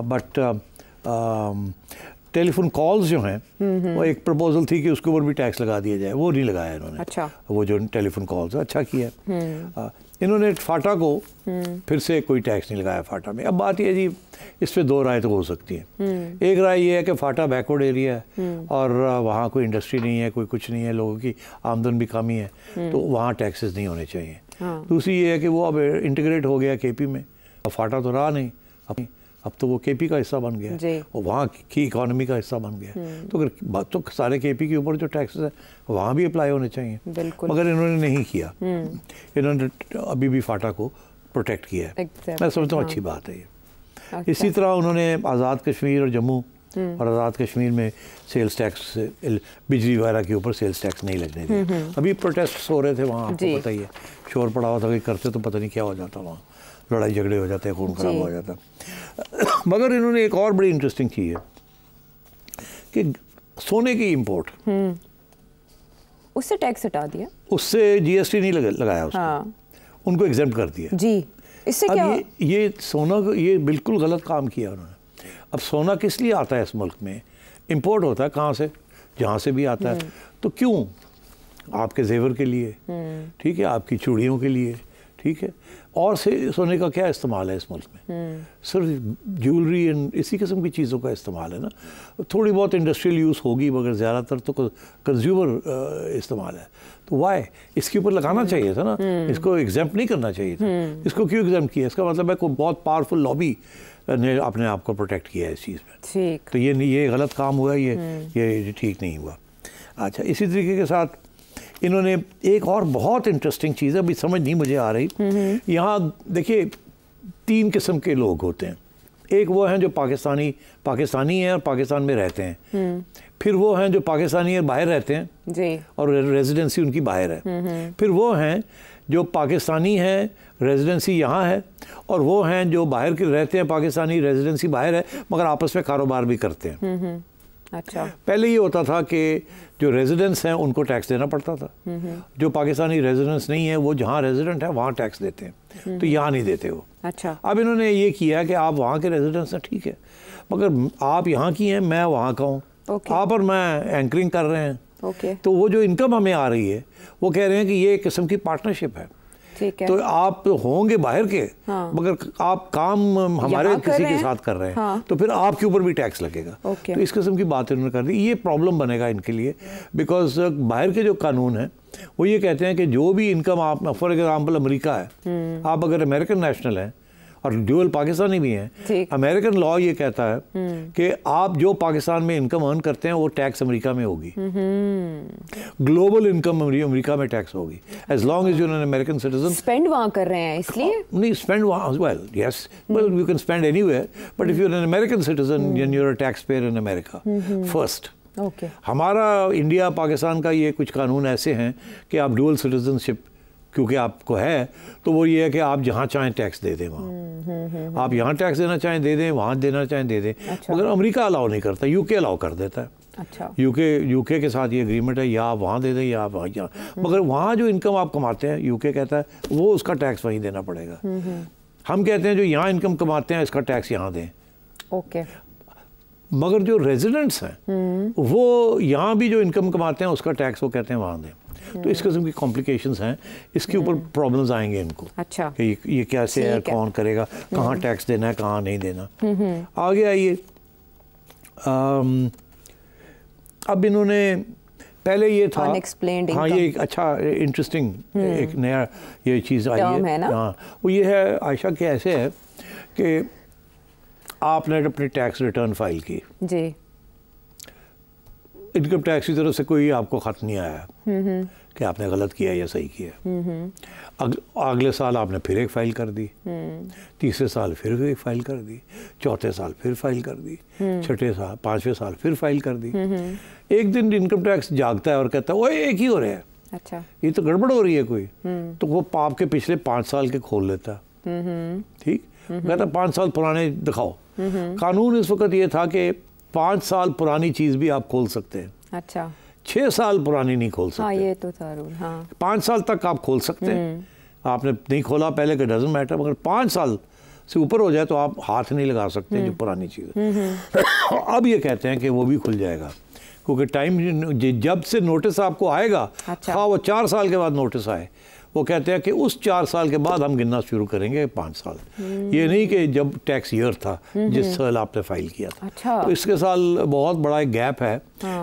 बट टेलीफोन कॉल्स जो हैं, वो एक प्रपोजल थी कि उसके ऊपर भी टैक्स लगा दिया जाए, वो नहीं लगाया इन्होंने। अच्छा। वो जो टेलीफोन कॉल्स है, अच्छा किया। इन्होंने फाटा को फिर से कोई टैक्स नहीं लगाया फाटा में। अब बात ये जी, इस पर 2 राय तो हो सकती है। एक राय ये है कि फाटा बैकवर्ड एरिया है और वहाँ कोई इंडस्ट्री नहीं है, कोई कुछ नहीं है, लोगों की आमदन भी कम ही है, तो वहाँ टैक्सेस नहीं होने चाहिए। हाँ। दूसरी ये है कि वो अब इंटीग्रेट हो गया केपी में, अब फाटा तो रहा नहीं, अब तो वो केपी का हिस्सा बन गया और वहाँ की इकोनॉमी का हिस्सा बन गया। तो अगर बात तो सारे केपी के ऊपर जो टैक्सेस है वहाँ भी अप्लाई होने चाहिए, मगर इन्होंने नहीं किया। इन्होंने अभी भी फाटा को प्रोटेक्ट किया है। मैं समझता हूँ अच्छी बात है ये। इसी तरह उन्होंने आज़ाद कश्मीर और जम्मू और आज़ाद कश्मीर में सेल्स टैक्स, बिजली वगैरह के ऊपर सेल्स टैक्स नहीं लगने दिए। अभी प्रोटेस्ट हो रहे थे वहाँ, आपको पता ही है, शोर पड़ा हुआ था कि करते तो पता नहीं क्या हो जाता, वहाँ लड़ाई झगड़े हो जाते हैं, खून खराब हो जाता। मगर इन्होंने एक और बड़ी इंटरेस्टिंग चीज़ है कि सोने की इंपोर्ट, उससे टैक्स हटा दिया, उससे जीएसटी नहीं लगाया उसको। हाँ। उनको एग्जेम्प्ट कर दिया जी। इससे क्या ये सोना को, ये बिल्कुल गलत काम किया उन्होंने। अब सोना किस लिए आता है इस मुल्क में? इंपोर्ट होता है कहाँ से? जहाँ से भी आता है। तो क्यों? आपके जेवर के लिए, ठीक है, आपकी चूड़ियों के लिए, ठीक है, और से सोने का क्या इस्तेमाल है इस मुल्क में? सिर्फ ज्वेलरी एंड इसी किस्म की चीज़ों का इस्तेमाल है ना। थोड़ी बहुत इंडस्ट्रियल यूज़ होगी मगर ज़्यादातर तो कंज्यूमर इस्तेमाल है। तो वाई इसके ऊपर लगाना चाहिए था ना, इसको एग्जाम्प्ट नहीं करना चाहिए था। इसको क्यों एग्जाम्प्ट किया? इसका मतलब है कोई बहुत पावरफुल लॉबी ने अपने आप को प्रोटेक्ट किया है इस चीज़ में। तो ये गलत काम हुआ, ये ठीक नहीं हुआ। अच्छा, इसी तरीके के साथ इन्होंने एक और बहुत इंटरेस्टिंग चीज़ है, अभी समझ नहीं मुझे आ रही। यहाँ देखिए 3 किस्म के लोग होते हैं। एक वो हैं जो पाकिस्तानी हैं और पाकिस्तान में रहते हैं। फिर वो हैं जो पाकिस्तानी है बाहर रहते हैं जी, और रेजिडेंसी उनकी बाहर है। फिर वो हैं जो पाकिस्तानी हैं, रेजिडेंसी यहाँ है, और वो हैं जो बाहर के रहते हैं, पाकिस्तानी रेजिडेंसी बाहर है, मगर आपस में कारोबार भी करते हैं। अच्छा, पहले ये होता था कि जो रेजिडेंट्स हैं उनको टैक्स देना पड़ता था। जो पाकिस्तानी रेजिडेंट्स नहीं है वो जहाँ रेजिडेंट है वहाँ टैक्स देते हैं, तो यहाँ नहीं देते वो। अच्छा, अब इन्होंने ये किया कि आप वहाँ के रेजिडेंट्स हैं, ठीक है, मगर आप यहाँ की हैं, मैं वहाँ का हूँ, आप और मैं एंकरिंग कर रहे हैं, तो वो जो इनकम हमें आ रही है वो कह रहे हैं कि ये एक किस्म की पार्टनरशिप है। ठीक है। तो आप होंगे बाहर के, मगर आप काम हमारे किसी के साथ कर रहे हैं, तो फिर आपके ऊपर भी टैक्स लगेगा। तो इस किस्म की बात इन्होंने कर दी। ये प्रॉब्लम बनेगा इनके लिए, बिकॉज बाहर के जो कानून है वो ये कहते हैं कि जो भी इनकम आप, फॉर एग्जाम्पल अमेरिका है, आप अगर अमेरिकन नेशनल हैं और ड्यूअल पाकिस्तानी भी हैं, अमेरिकन लॉ ये कहता है कि आप जो पाकिस्तान में इनकम अर्न करते हैं वो टैक्स अमेरिका में होगी। ग्लोबल इनकम अमेरिका में टैक्स होगी, as long as you are an American citizen. Spend वहाँ कर रहे हैं इसलिए नहीं, स्पेंड वहाँ, well yes, well you can spend anywhere, but if you are an American citizen then you are a tax payer in America first. हमारा इंडिया पाकिस्तान का ये कुछ कानून ऐसे हैं कि आप डुअल सिटीजनशिप क्योंकि आपको है, तो वो ये है कि आप जहाँ चाहें टैक्स दे दें वहाँ। आप यहाँ टैक्स देना चाहें दे दें, वहाँ देना चाहें दे दें। अच्छा। मगर अमेरिका अलाउ नहीं करता, यूके अलाउ कर देता है। अच्छा। यूके के साथ ये एग्रीमेंट है, या आप वहाँ दे दें या आप यहाँ, मगर वहाँ जो इनकम आप कमाते हैं यूके कहता है वो उसका टैक्स वहीं देना पड़ेगा। हम कहते हैं जो यहाँ इनकम कमाते हैं इसका टैक्स यहाँ दें। ओके। मगर जो रेजिडेंट्स हैं वो यहाँ भी जो इनकम कमाते हैं उसका टैक्स वो कहते हैं वहाँ दें। तो इस किस्म की कॉम्प्लिकेशंस हैं, इसके ऊपर प्रॉब्लम्स आएंगे इनको। अच्छा, कि ये कैसे है, कौन करेगा, कहाँ टैक्स देना है, कहाँ नहीं देना। आगे आइए, अब इन्होंने पहले ये था हाँ, ये एक अच्छा इंटरेस्टिंग एक नया ये चीज़ आई है। हाँ, वो ये है आयशा कि ऐसे है कि आपने अपनी टैक्स रिटर्न फाइल की जी, इनकम टैक्स की तरफ से कोई आपको खत नहीं आया कि आपने गलत किया या सही किया। अगले साल आपने फिर एक फ़ाइल कर दी, तीसरे साल फिर एक फ़ाइल कर दी, चौथे साल फिर फाइल कर दी, छठे साल, पाँचवें साल फिर फाइल कर दी। एक दिन इनकम टैक्स जागता है और कहता है वो एक ही हो रहा है। अच्छा, ये तो गड़बड़ हो रही है कोई, तो वो आपके पिछले 5 साल के खोल लेता। ठीक, कहता 5 साल पुराने दिखाओ। कानून इस वक्त ये था कि 5 साल पुरानी चीज़ भी आप खोल सकते हैं। अच्छा, 6 साल पुरानी नहीं खोल सकते। हाँ, ये तो था रूल। हाँ, 5 साल तक आप खोल सकते हैं। आपने नहीं खोला पहले का डजंट मैटर, मगर 5 साल से ऊपर हो जाए तो आप हाथ नहीं लगा सकते जो पुरानी चीज़ है। अब ये कहते हैं कि वो भी खुल जाएगा, क्योंकि टाइम जब से नोटिस आपको आएगा, अच्छा, हाँ वो 4 साल के बाद नोटिस आए, वो कहते हैं कि उस 4 साल के बाद हम गिनना शुरू करेंगे 5 साल। ये नहीं कि जब टैक्स ईयर था जिस साल आपने फाइल किया था। अच्छा। तो इसके साल बहुत बड़ा एक गैप है।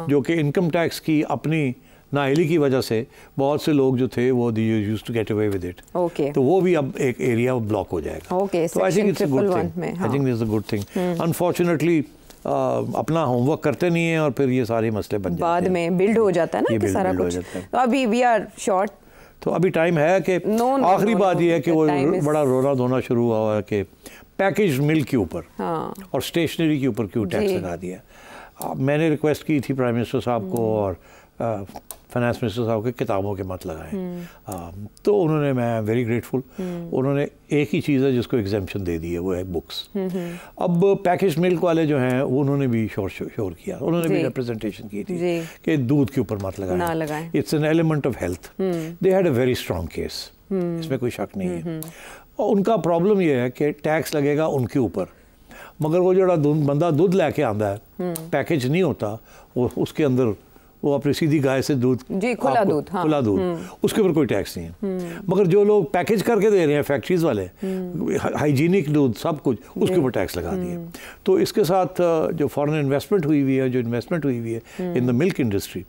जो कि इनकम टैक्स की अपनी नाअहली की वजह से बहुत से लोग जो थे वो used to get away with it, तो वो भी अब एक एरिया ब्लॉक हो जाएगा। तो I think it's a good thing, I think it's a good thing. Unfortunately अपना होमवर्क करते नहीं है और फिर ये सारे मसले बन जाते हैं, बाद में बिल्ड हो जाता है ना कि सारा कुछ। तो अभी वी आर शॉर्ट, तो अभी टाइम है कि आखिरी बात ये है कि वो बड़ा रोना धोना शुरू हुआ है कि पैकेज मिल्क के ऊपर और स्टेशनरी के ऊपर क्यों टैक्स लगा दिया। मैंने रिक्वेस्ट की थी प्राइम मिनिस्टर साहब को और फाइनेंस मिनिस्टर साहब के किताबों के मत लगाएं, तो उन्होंने, मैं वेरी ग्रेटफुल, उन्होंने एक ही चीज़ है जिसको एग्जेम्पशन दे दी है, वो है बुक्स। अब पैकेज मिल्क वाले जो हैं वो उन्होंने भी शोर किया, उन्होंने भी रिप्रेजेंटेशन की थी कि दूध के ऊपर मत लगाएं, it's an element of health. They had a very strong case, इसमें कोई शक नहीं है। और उनका प्रॉब्लम ये है कि टैक्स लगेगा उनके ऊपर, मगर वो जो बंदा दूध लेके आंदा है, पैकेज नहीं होता, वो उसके अंदर वो अपनी सीधी गाय से दूध, खुला दूध, खुला दूध, उसके ऊपर कोई टैक्स नहीं है। मगर जो लोग पैकेज करके दे रहे हैं फैक्ट्रीज वाले, हाइजीनिक दूध सब कुछ, उसके ऊपर टैक्स लगा दिए। तो इसके साथ जो फॉरेन इन्वेस्टमेंट हुई हुई है, जो इन्वेस्टमेंट हुई हुई है इन द मिल्क इंडस्ट्री,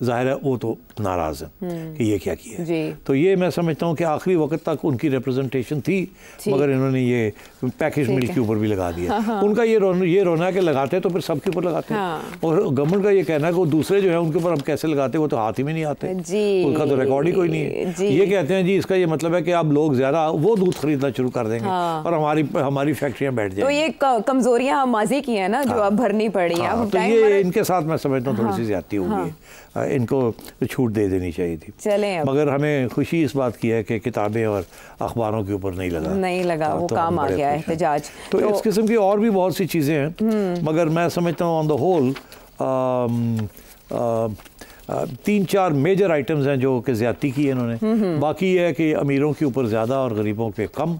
ज़ाहिर है वो तो नाराज़ है कि ये क्या किया है। तो ये मैं समझता हूँ कि आखिरी वक्त तक उनकी रिप्रेजेंटेशन थी, मगर इन्होंने ये पैकेज मिल्क के ऊपर भी लगा दिया। उनका ये रोना है कि लगाते तो फिर सबके ऊपर लगाते हैं, और गवर्नमेंट का ये कहना है कि वो दूसरे जो है उनके ऊपर हम कैसे लगाते, वो तो हाथ ही में नहीं आते, उनका तो रिकॉर्ड ही कोई नहीं है। ये कहते हैं जी इसका ये मतलब है कि अब लोग ज़्यादा वो दूध खरीदना शुरू कर देंगे और हमारी फैक्ट्रियाँ बैठ जाएंगी। तो ये कमजोरियाँ माजी की है ना, जो अब भरनी पड़ी है। तो ये इनके साथ मैं समझता हूँ थोड़ी सी ज्यादती होगी, इनको छूट दे देनी चाहिए थी। चलें, मगर हमें खुशी इस बात की है कि किताबें और अखबारों के ऊपर नहीं लगा, वो तो काम आ गया है एहतजाज। तो इस किस्म की और भी बहुत सी चीज़ें हैं, मगर मैं समझता हूँ on the whole 3-4 major items हैं जो कि ज़्यादती की है इन्होंने। बाकी ये है कि अमीरों के ऊपर ज़्यादा और गरीबों पे कम,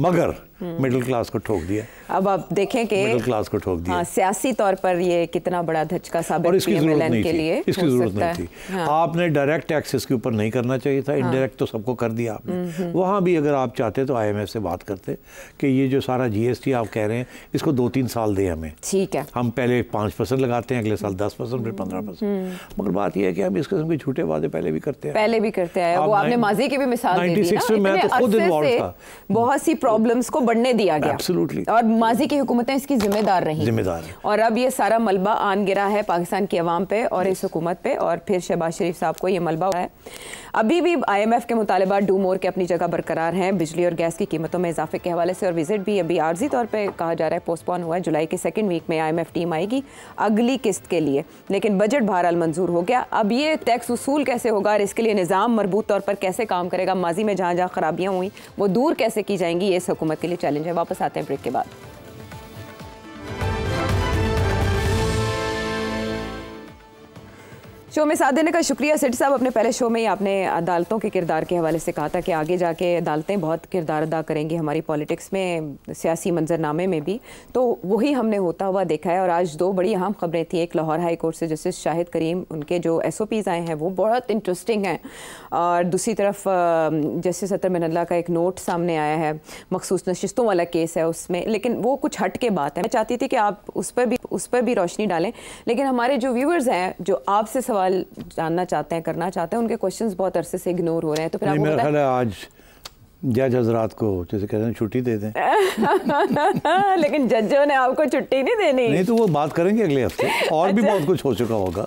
मगर मिडिल क्लास को ठोक दिया। अब आप देखें कि मिडिल क्लास को ठोक दिया। सियासी तौर पर ये कितना बड़ा धचका साबित पीएमएलएन के लिए, इसकी ज़रूरत नहीं थी। आपने डायरेक्ट टैक्सेस के ऊपर नहीं करना चाहिए था, इनडायरेक्ट तो सबको कर दिया आपने। वहाँ भी अगर आप चाहते तो IMF से बात करते कि ये जो सारा GST आप कह रहे हैं इसको 2-3 साल दे हमें, ठीक है, हम पहले 5% लगाते हैं, अगले साल 10%, फिर 15%। मगर बात यह है कि हम इस किस्म के झूठे वादे पहले भी करते हैं। वो आपने माजी की भी मिसाल दी ना, मैं तो खुद इन्वॉल्व था, बहुत सी प्रॉब्लम्स को बढ़ने दिया गया। Absolutely. और माजी की हुकूमतें इसकी जिम्मेदार रही, और अब ये सारा मलबा आन गिरा है पाकिस्तान की अवाम पे और इस हुकूमत पे, और फिर शहबाज शरीफ साहब को ये मलबा हुआ है। अभी भी IMF के मुतालिबात डू मोर के अपनी जगह बरकरार हैं, बिजली और गैस की कीमतों में इजाफे के हवाले से, और विजिट भी अभी आर्जी तौर पे कहा जा रहा है पोस्टपोन हुआ है। जुलाई के 2nd वीक में IMF टीम आएगी अगली किस्त के लिए, लेकिन बजट बहरहाल मंजूर हो गया। अब ये टैक्स वसूल कैसे होगा और इसके लिए निज़ाम मरबूत तौर पर कैसे काम करेगा, माजी में जहाँ जहाँ खराबियाँ हुई वो दूर कैसे की जाएंगी, ये इस हुकूमत के लिए चैलेंज है। वापस आते हैं ब्रेक के बाद। शो में साथ देने का शुक्रिया। सेठ साहब, अपने पहले शो में ही आपने अदालतों के किरदार के हवाले से कहा था कि आगे जाके अदालतें बहुत किरदार अदा करेंगी हमारी पॉलिटिक्स में, सियासी मंजरनामे में भी, तो वही हमने होता हुआ देखा है। और आज 2 बड़ी अहम खबरें थी। एक लाहौर हाई कोर्ट से जस्टिस शाहिद करीम, उनके जो SOPs आए हैं वो बहुत इंटरेस्टिंग हैं, और दूसरी तरफ जस्टिस अतर मिनल्ला का एक नोट सामने आया है, मखसूस नशिस्तों वाला केस है उसमें, लेकिन वो कुछ हट के बात है। मैं चाहती थी कि आप उस पर भी रोशनी डालें, लेकिन हमारे जो व्यूअर्स हैं जो आपसे सवाल जानना चाहते हैं, करना चाहते हैं, उनके क्वेश्चंस बहुत अरसे से इग्नोर हो रहे हैं। तो फिर आप मेरा ख्याल है आज जज हजरात को जैसे कहते हैं छुट्टी दे दें। लेकिन जजों ने आपको छुट्टी नहीं देनी। नहीं तो वो बात करेंगे अगले हफ्ते, और भी बहुत कुछ हो चुका होगा,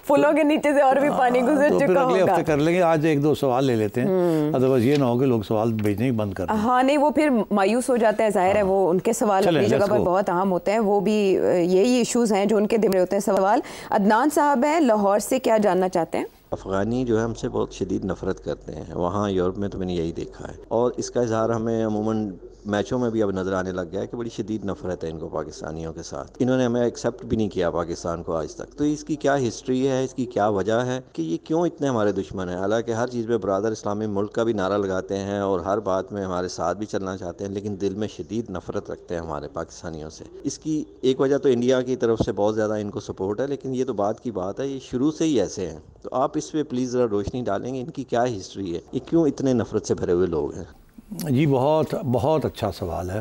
फूलों के नीचे से और भी पानी गुजर चुका होगा। अगले हफ्ते कर लेंगे, आज 1-2 सवाल ले लेते हैं, अदरवाइज ये ना हो कि लोग सवाल भेजने ही बंद कर दें। हाँ नहीं, वो फिर मायूस हो जाते हैं, जाहिर है, वो उनके सवाल अपनी जगह पर बहुत अहम होते हैं, वो भी यही इशूज़ हैं जो उनके दिल में होते हैं। सवाल अदनान साहब हैं लाहौर से, क्या जानना चाहते हैं? अफ़गानी जो है हमसे बहुत शदीद नफ़रत करते हैं, वहाँ यूरोप में तो मैंने यही देखा है, और इसका इजहार हमें अमूमन मैचों में भी अब नज़र आने लग गया है कि बड़ी शदीद नफ़रत है इनको पाकिस्तानियों के साथ। इन्होंने हमें एक्सेप्ट भी नहीं किया पाकिस्तान को आज तक। तो इसकी क्या हिस्ट्री है, इसकी क्या वजह है कि ये क्यों इतने हमारे दुश्मन हैं? हालांकि हर चीज़ में ब्रादर इस्लामी मुल्क का भी नारा लगाते हैं और हर बात में हमारे साथ भी चलना चाहते हैं, लेकिन दिल में शदीद नफ़रत रखते हैं हमारे पाकिस्तानियों से। इसकी एक वजह तो इंडिया की तरफ से बहुत ज़्यादा इनको सपोर्ट है, लेकिन ये तो बात की बात है, ये शुरू से ही ऐसे हैं। तो आप इस पर प्लीज़ ज़रा रोशनी डालेंगे, इनकी क्या हिस्ट्री है, ये क्यों इतने नफ़रत से भरे हुए लोग हैं? जी बहुत बहुत अच्छा सवाल है,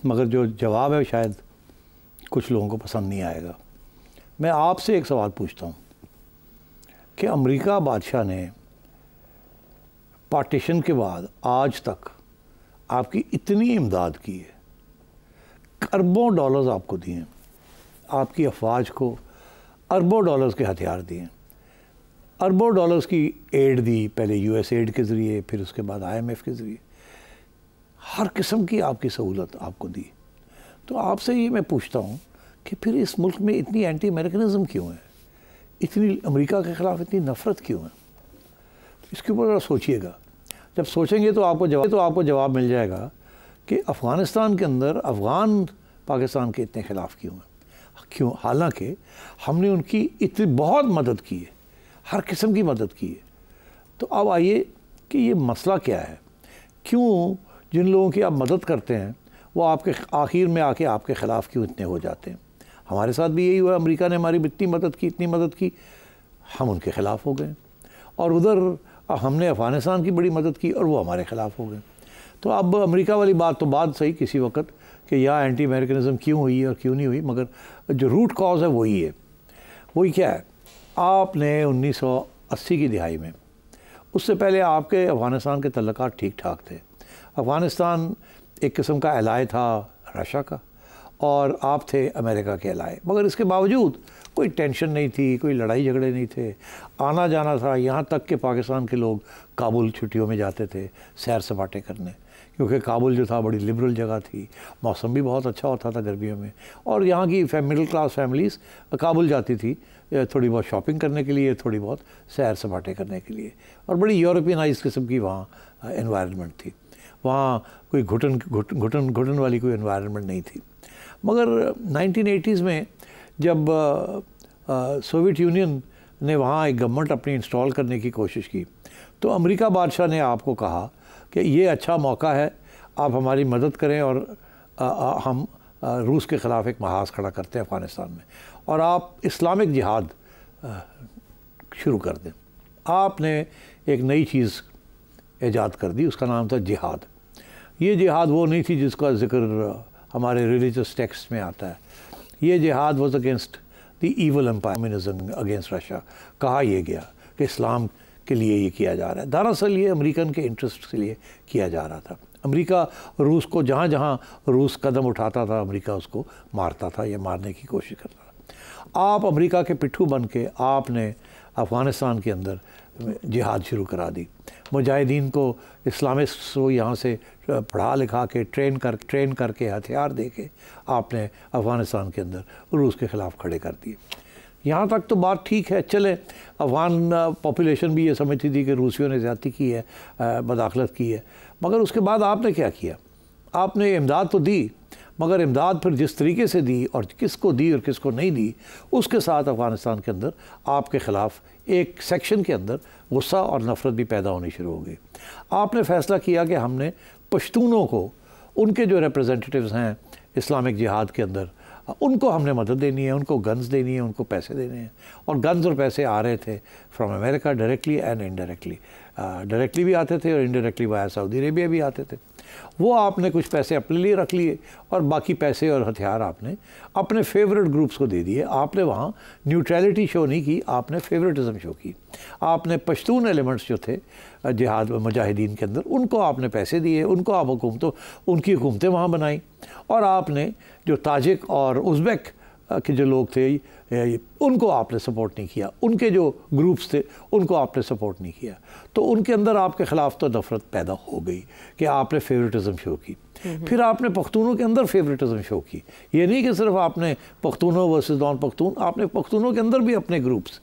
मगर जो जवाब है शायद कुछ लोगों को पसंद नहीं आएगा। मैं आपसे एक सवाल पूछता हूँ कि अमेरिका बादशाह ने पार्टीशन के बाद आज तक आपकी इतनी इमदाद की है, अरबों डॉलर्स आपको दिए हैं, आपकी अफवाज को अरबों डॉलर्स के हथियार दिए, अरबों डॉलर्स की एड दी, पहले यूएस एड के ज़रिए, फिर उसके बाद आईएमएफ के ज़रिए, हर किस्म की आपकी सहूलत आपको दी। तो आपसे ये मैं पूछता हूँ कि फिर इस मुल्क में इतनी एंटी अमेरिकनिज़म क्यों है, इतनी अमेरिका के ख़िलाफ़ इतनी नफ़रत क्यों है? इसके ऊपर सोचिएगा। जब सोचेंगे तो आपको जवाब मिल जाएगा कि अफ़गानिस्तान के अंदर अफ़गान पाकिस्तान के इतने ख़िलाफ़ क्यों हैं, क्यों, हालांकि हमने उनकी इतनी बहुत मदद की है, हर किस्म की मदद की है। तो अब आइए कि ये मसला क्या है, क्यों जिन लोगों की आप मदद करते हैं वो आपके आखिर में आके आपके ख़िलाफ़ क्यों इतने हो जाते हैं? हमारे साथ भी यही हुआ, अमेरिका ने हमारी इतनी मदद की, हम उनके ख़िलाफ़ हो गए, और उधर हमने अफ़गानिस्तान की बड़ी मदद की और वो हमारे ख़िलाफ़ हो गए। तो अब अमेरिका वाली बात तो बात सही किसी वक्त कि यहाँ एंटी अमेरिकनिज़म क्यों हुई और क्यों नहीं हुई, मगर जो रूट कॉज है वही है। वही क्या है, आपने 1980 की दिहाई में, उससे पहले आपके अफ़गानिस्तान के तल्लुकात ठीक ठाक थे। अफ़गानिस्तान एक किस्म का एलाय था रशिया का और आप थे अमेरिका के एलाय, मगर इसके बावजूद कोई टेंशन नहीं थी, कोई लड़ाई झगड़े नहीं थे, आना जाना था। यहाँ तक कि पाकिस्तान के लोग काबुल छुट्टियों में जाते थे सैर सपाटे करने, क्योंकि काबुल जो था बड़ी लिबरल जगह थी, मौसम भी बहुत अच्छा होता था गर्मियों में, और यहाँ की मिडिल क्लास फैमिलीज़ काबुल जाती थी थोड़ी बहुत शॉपिंग करने के लिए, थोड़ी बहुत सैर सपाटे करने के लिए, और बड़ी यूरोपियनाइज किस्म की वहाँ एनवायरनमेंट थी। वहाँ कोई घुटन वाली कोई एनवायरनमेंट नहीं थी। मगर 1980s में जब सोवियत यूनियन ने वहाँ एक गवर्नमेंट अपनी इंस्टॉल करने की कोशिश की, तो अमेरिका बादशाह ने आपको कहा कि ये अच्छा मौका है, आप हमारी मदद करें और हम रूस के ख़िलाफ़ एक महाज खड़ा करते हैं अफ़गानिस्तान में, और आप इस्लामिक जिहाद शुरू कर दें। आपने एक नई चीज़ ईजाद कर दी, उसका नाम था जिहाद। ये जिहाद वो नहीं थी जिसका ज़िक्र हमारे रिलीजियस टेक्स्ट में आता है। ये जिहाद was against the evil empire, communism against Russia कहा यह गया कि इस्लाम के लिए ये किया जा रहा है। दरअसल ये अमेरिकन के इंटरेस्ट के लिए किया जा रहा था। अमेरिका रूस को जहाँ जहाँ रूस कदम उठाता था, अमेरिका उसको मारता था या मारने की कोशिश करता था। आप अमेरिका के पिट्ठू बन के आपने अफ़गानिस्तान के अंदर जिहाद शुरू करा दी। मुजाहिदीन को, इस्लामिस्ट को यहाँ से पढ़ा लिखा के ट्रेन करके हथियार दे के आपने अफ़गानिस्तान के अंदर रूस के ख़िलाफ़ खड़े कर दिए। यहाँ तक तो बात ठीक है, चले। अफ़गान पॉपुलेशन भी ये समझती थी कि रूसियों ने ज़्यादती की है, बदाखलत की है, मगर उसके बाद आपने क्या किया? आपने इमदाद तो दी, मगर इमदाद फिर जिस तरीके से दी और किसको दी और किसको नहीं दी, उसके साथ अफ़गानिस्तान के अंदर आपके ख़िलाफ़ एक सेक्शन के अंदर गुस्सा और नफ़रत भी पैदा होनी शुरू हो गई। आपने फ़ैसला किया कि हमने पश्तूनों को, उनके जो रिप्रेजेंटेटिव्स हैं इस्लामिक जिहाद के अंदर, उनको हमने मदद देनी है, उनको गन्स देनी है, उनको पैसे देने हैं। और गन्स और पैसे आ रहे थे from America directly and indirectly. Directly भी आते थे और इनडायरेक्टली वाया सऊदी अरेबिया भी आते थे। वो आपने कुछ पैसे अपने लिए रख लिए और बाकी पैसे और हथियार आपने अपने फेवरेट ग्रुप्स को दे दिए। आपने वहाँ न्यूट्रलिटी शो नहीं की, आपने फेवरेटिज़म शो की। आपने पश्तून एलिमेंट्स जो थे जिहाद मुजाहिदीन के अंदर, उनको आपने पैसे दिए, उनको आप उनकी हुकूमतें वहाँ बनाई, और आपने जो ताजिक और उज़्बेक के जो लोग थे उनको आपने सपोर्ट नहीं किया, उनके जो ग्रुप्स थे उनको आपने सपोर्ट नहीं किया। तो उनके अंदर आपके ख़िलाफ़ तो नफ़रत पैदा हो गई कि आपने फेवरेटिज़म शो की। फिर आपने पख्तूनों के अंदर फेवरेटिज़म शो की। ये नहीं कि सिर्फ आपने पख्तूनों वर्सेस नॉन पख्तून, आपने पख्तूनों के अंदर भी अपने ग्रुप्स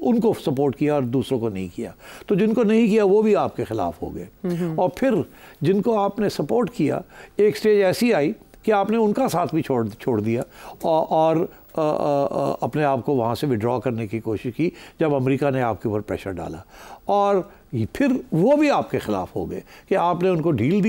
उनको सपोर्ट किया और दूसरों को नहीं किया। तो जिनको नहीं किया वो भी आपके ख़िलाफ़ हो गए। और फिर जिनको आपने सपोर्ट किया, एक स्टेज ऐसी आई कि आपने उनका साथ भी छोड़ दिया और अपने आप को वहाँ से विड्रॉ करने की कोशिश की जब अमेरिका ने आपके ऊपर प्रेशर डाला, और फिर वो भी आपके ख़िलाफ़ हो गए कि आपने उनको ढील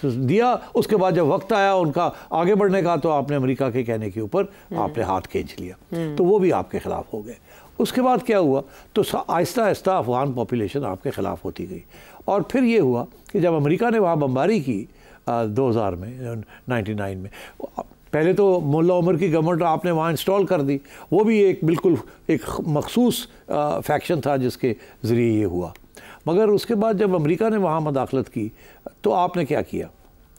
दिया। उसके बाद जब वक्त आया उनका आगे बढ़ने का, तो आपने अमेरिका के कहने के ऊपर आपने हाथ खींच लिया, तो वो भी आपके ख़िलाफ़ हो गए। उसके बाद क्या हुआ, तो आहिस्ता आहिस्ता अफ़गान पॉपुलेशन आपके ख़िलाफ़ होती गई। और फिर ये हुआ कि जब अमेरिका ने वहाँ बमबारी की 2000 में, 99 में, पहले तो मुल्ला उमर की गवर्नमेंट आपने वहाँ इंस्टॉल कर दी, वो भी एक बिल्कुल एक मखसूस फैक्शन था जिसके ज़रिए ये हुआ। मगर उसके बाद जब अमेरिका ने वहाँ मदाखलत की तो आपने क्या किया?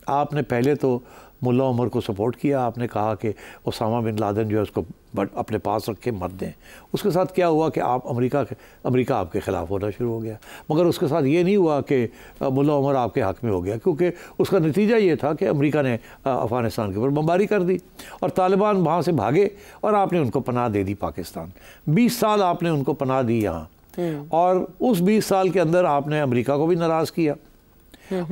आपने पहले तो मुल्ला उमर को सपोर्ट किया, आपने कहा कि ओसामा बिन लादेन जो है उसको अपने पास रख के मत दें। उसके साथ क्या हुआ कि आप अमेरिका आपके ख़िलाफ़ होना शुरू हो गया। मगर उसके साथ ये नहीं हुआ कि मुल्ला उमर आपके हक़ में हो गया, क्योंकि उसका नतीजा ये था कि अमेरिका ने अफ़गानिस्तान के ऊपर बमबारी कर दी और तालिबान वहाँ से भागे और आपने उनको पनाह दे दी पाकिस्तान। 20 साल आपने उनको पनाह दी यहाँ, और उस 20 साल के अंदर आपने अमेरिका को भी नाराज़ किया,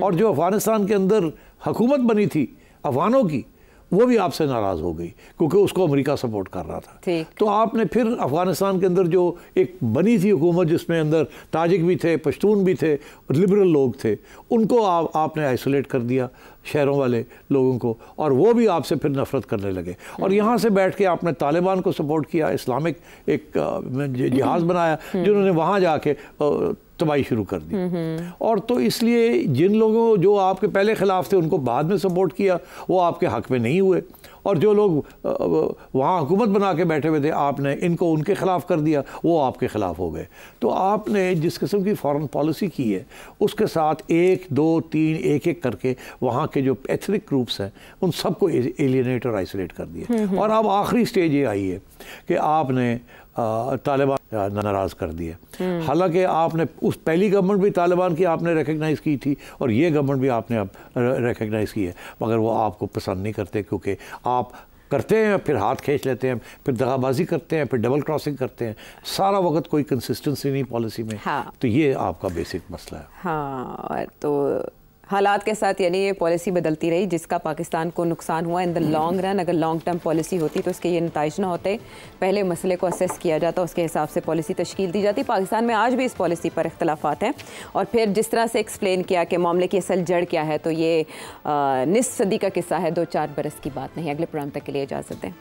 और जो अफ़गानिस्तान के अंदर हुकूमत बनी थी अफ़गानों की, वो भी आपसे नाराज़ हो गई क्योंकि उसको अमेरिका सपोर्ट कर रहा था। तो आपने फिर अफ़गानिस्तान के अंदर जो एक बनी थी हुकूमत जिसमें अंदर ताजिक भी थे, पश्तून भी थे, लिबरल लोग थे, उनको आपने आइसोलेट कर दिया, शहरों वाले लोगों को, और वो भी आपसे फिर नफ़रत करने लगे। और यहाँ से बैठ के आपने तालिबान को सपोर्ट किया, इस्लामिक एक जहाज़ बनाया जिन्होंने वहाँ जाके तबाही शुरू कर दी। और तो इसलिए जिन लोगों जो आपके पहले ख़िलाफ़ थे उनको बाद में सपोर्ट किया, वो आपके हक़ में नहीं हुए, और जो लोग वहाँ हुकूमत बना के बैठे हुए थे आपने इनको उनके ख़िलाफ़ कर दिया, वो आपके ख़िलाफ़ हो गए। तो आपने जिस किस्म की फ़ॉरेन पॉलिसी की है उसके साथ 1, 2, 3 एक करके वहाँ के जो एथनिक ग्रुप्स हैं उन सबको एलियनेट और आइसोलेट कर दिया। और अब आखिरी स्टेज ये आई है कि आपने तालिबान नाराज़ कर दिया। हालांकि आपने उस पहली गवर्नमेंट भी तालिबान की आपने रिकग्नाइज़ की थी और ये गवर्नमेंट भी आपने अब रिकग्नाइज़ की है, मगर वो आपको पसंद नहीं करते, क्योंकि आप करते हैं फिर हाथ खींच लेते हैं, फिर दगाबाजी करते हैं, फिर डबल क्रॉसिंग करते हैं, सारा वक्त कोई कंसिस्टेंसी नहीं पॉलिसी में। हाँ। तो ये आपका बेसिक मसला है। हाँ, तो हालात के साथ यानी ये पॉलिसी बदलती रही जिसका पाकिस्तान को नुकसान हुआ इन द लॉन्ग रन। अगर लॉन्ग टर्म पॉलिसी होती तो उसके ये नताइज ना होते, पहले मसले को असेस किया जाता, उसके हिसाब से पॉलिसी तश्कील दी जाती। पाकिस्तान में आज भी इस पॉलिसी पर इख्तलाफात हैं, और फिर जिस तरह से एक्सप्लेन किया कि मामले की असल जड़ क्या है, तो ये निस्फ सदी का किस्सा है, 2-4 बरस की बात नहीं। अगले प्रोग्राम तक के लिए इजाज़त दें।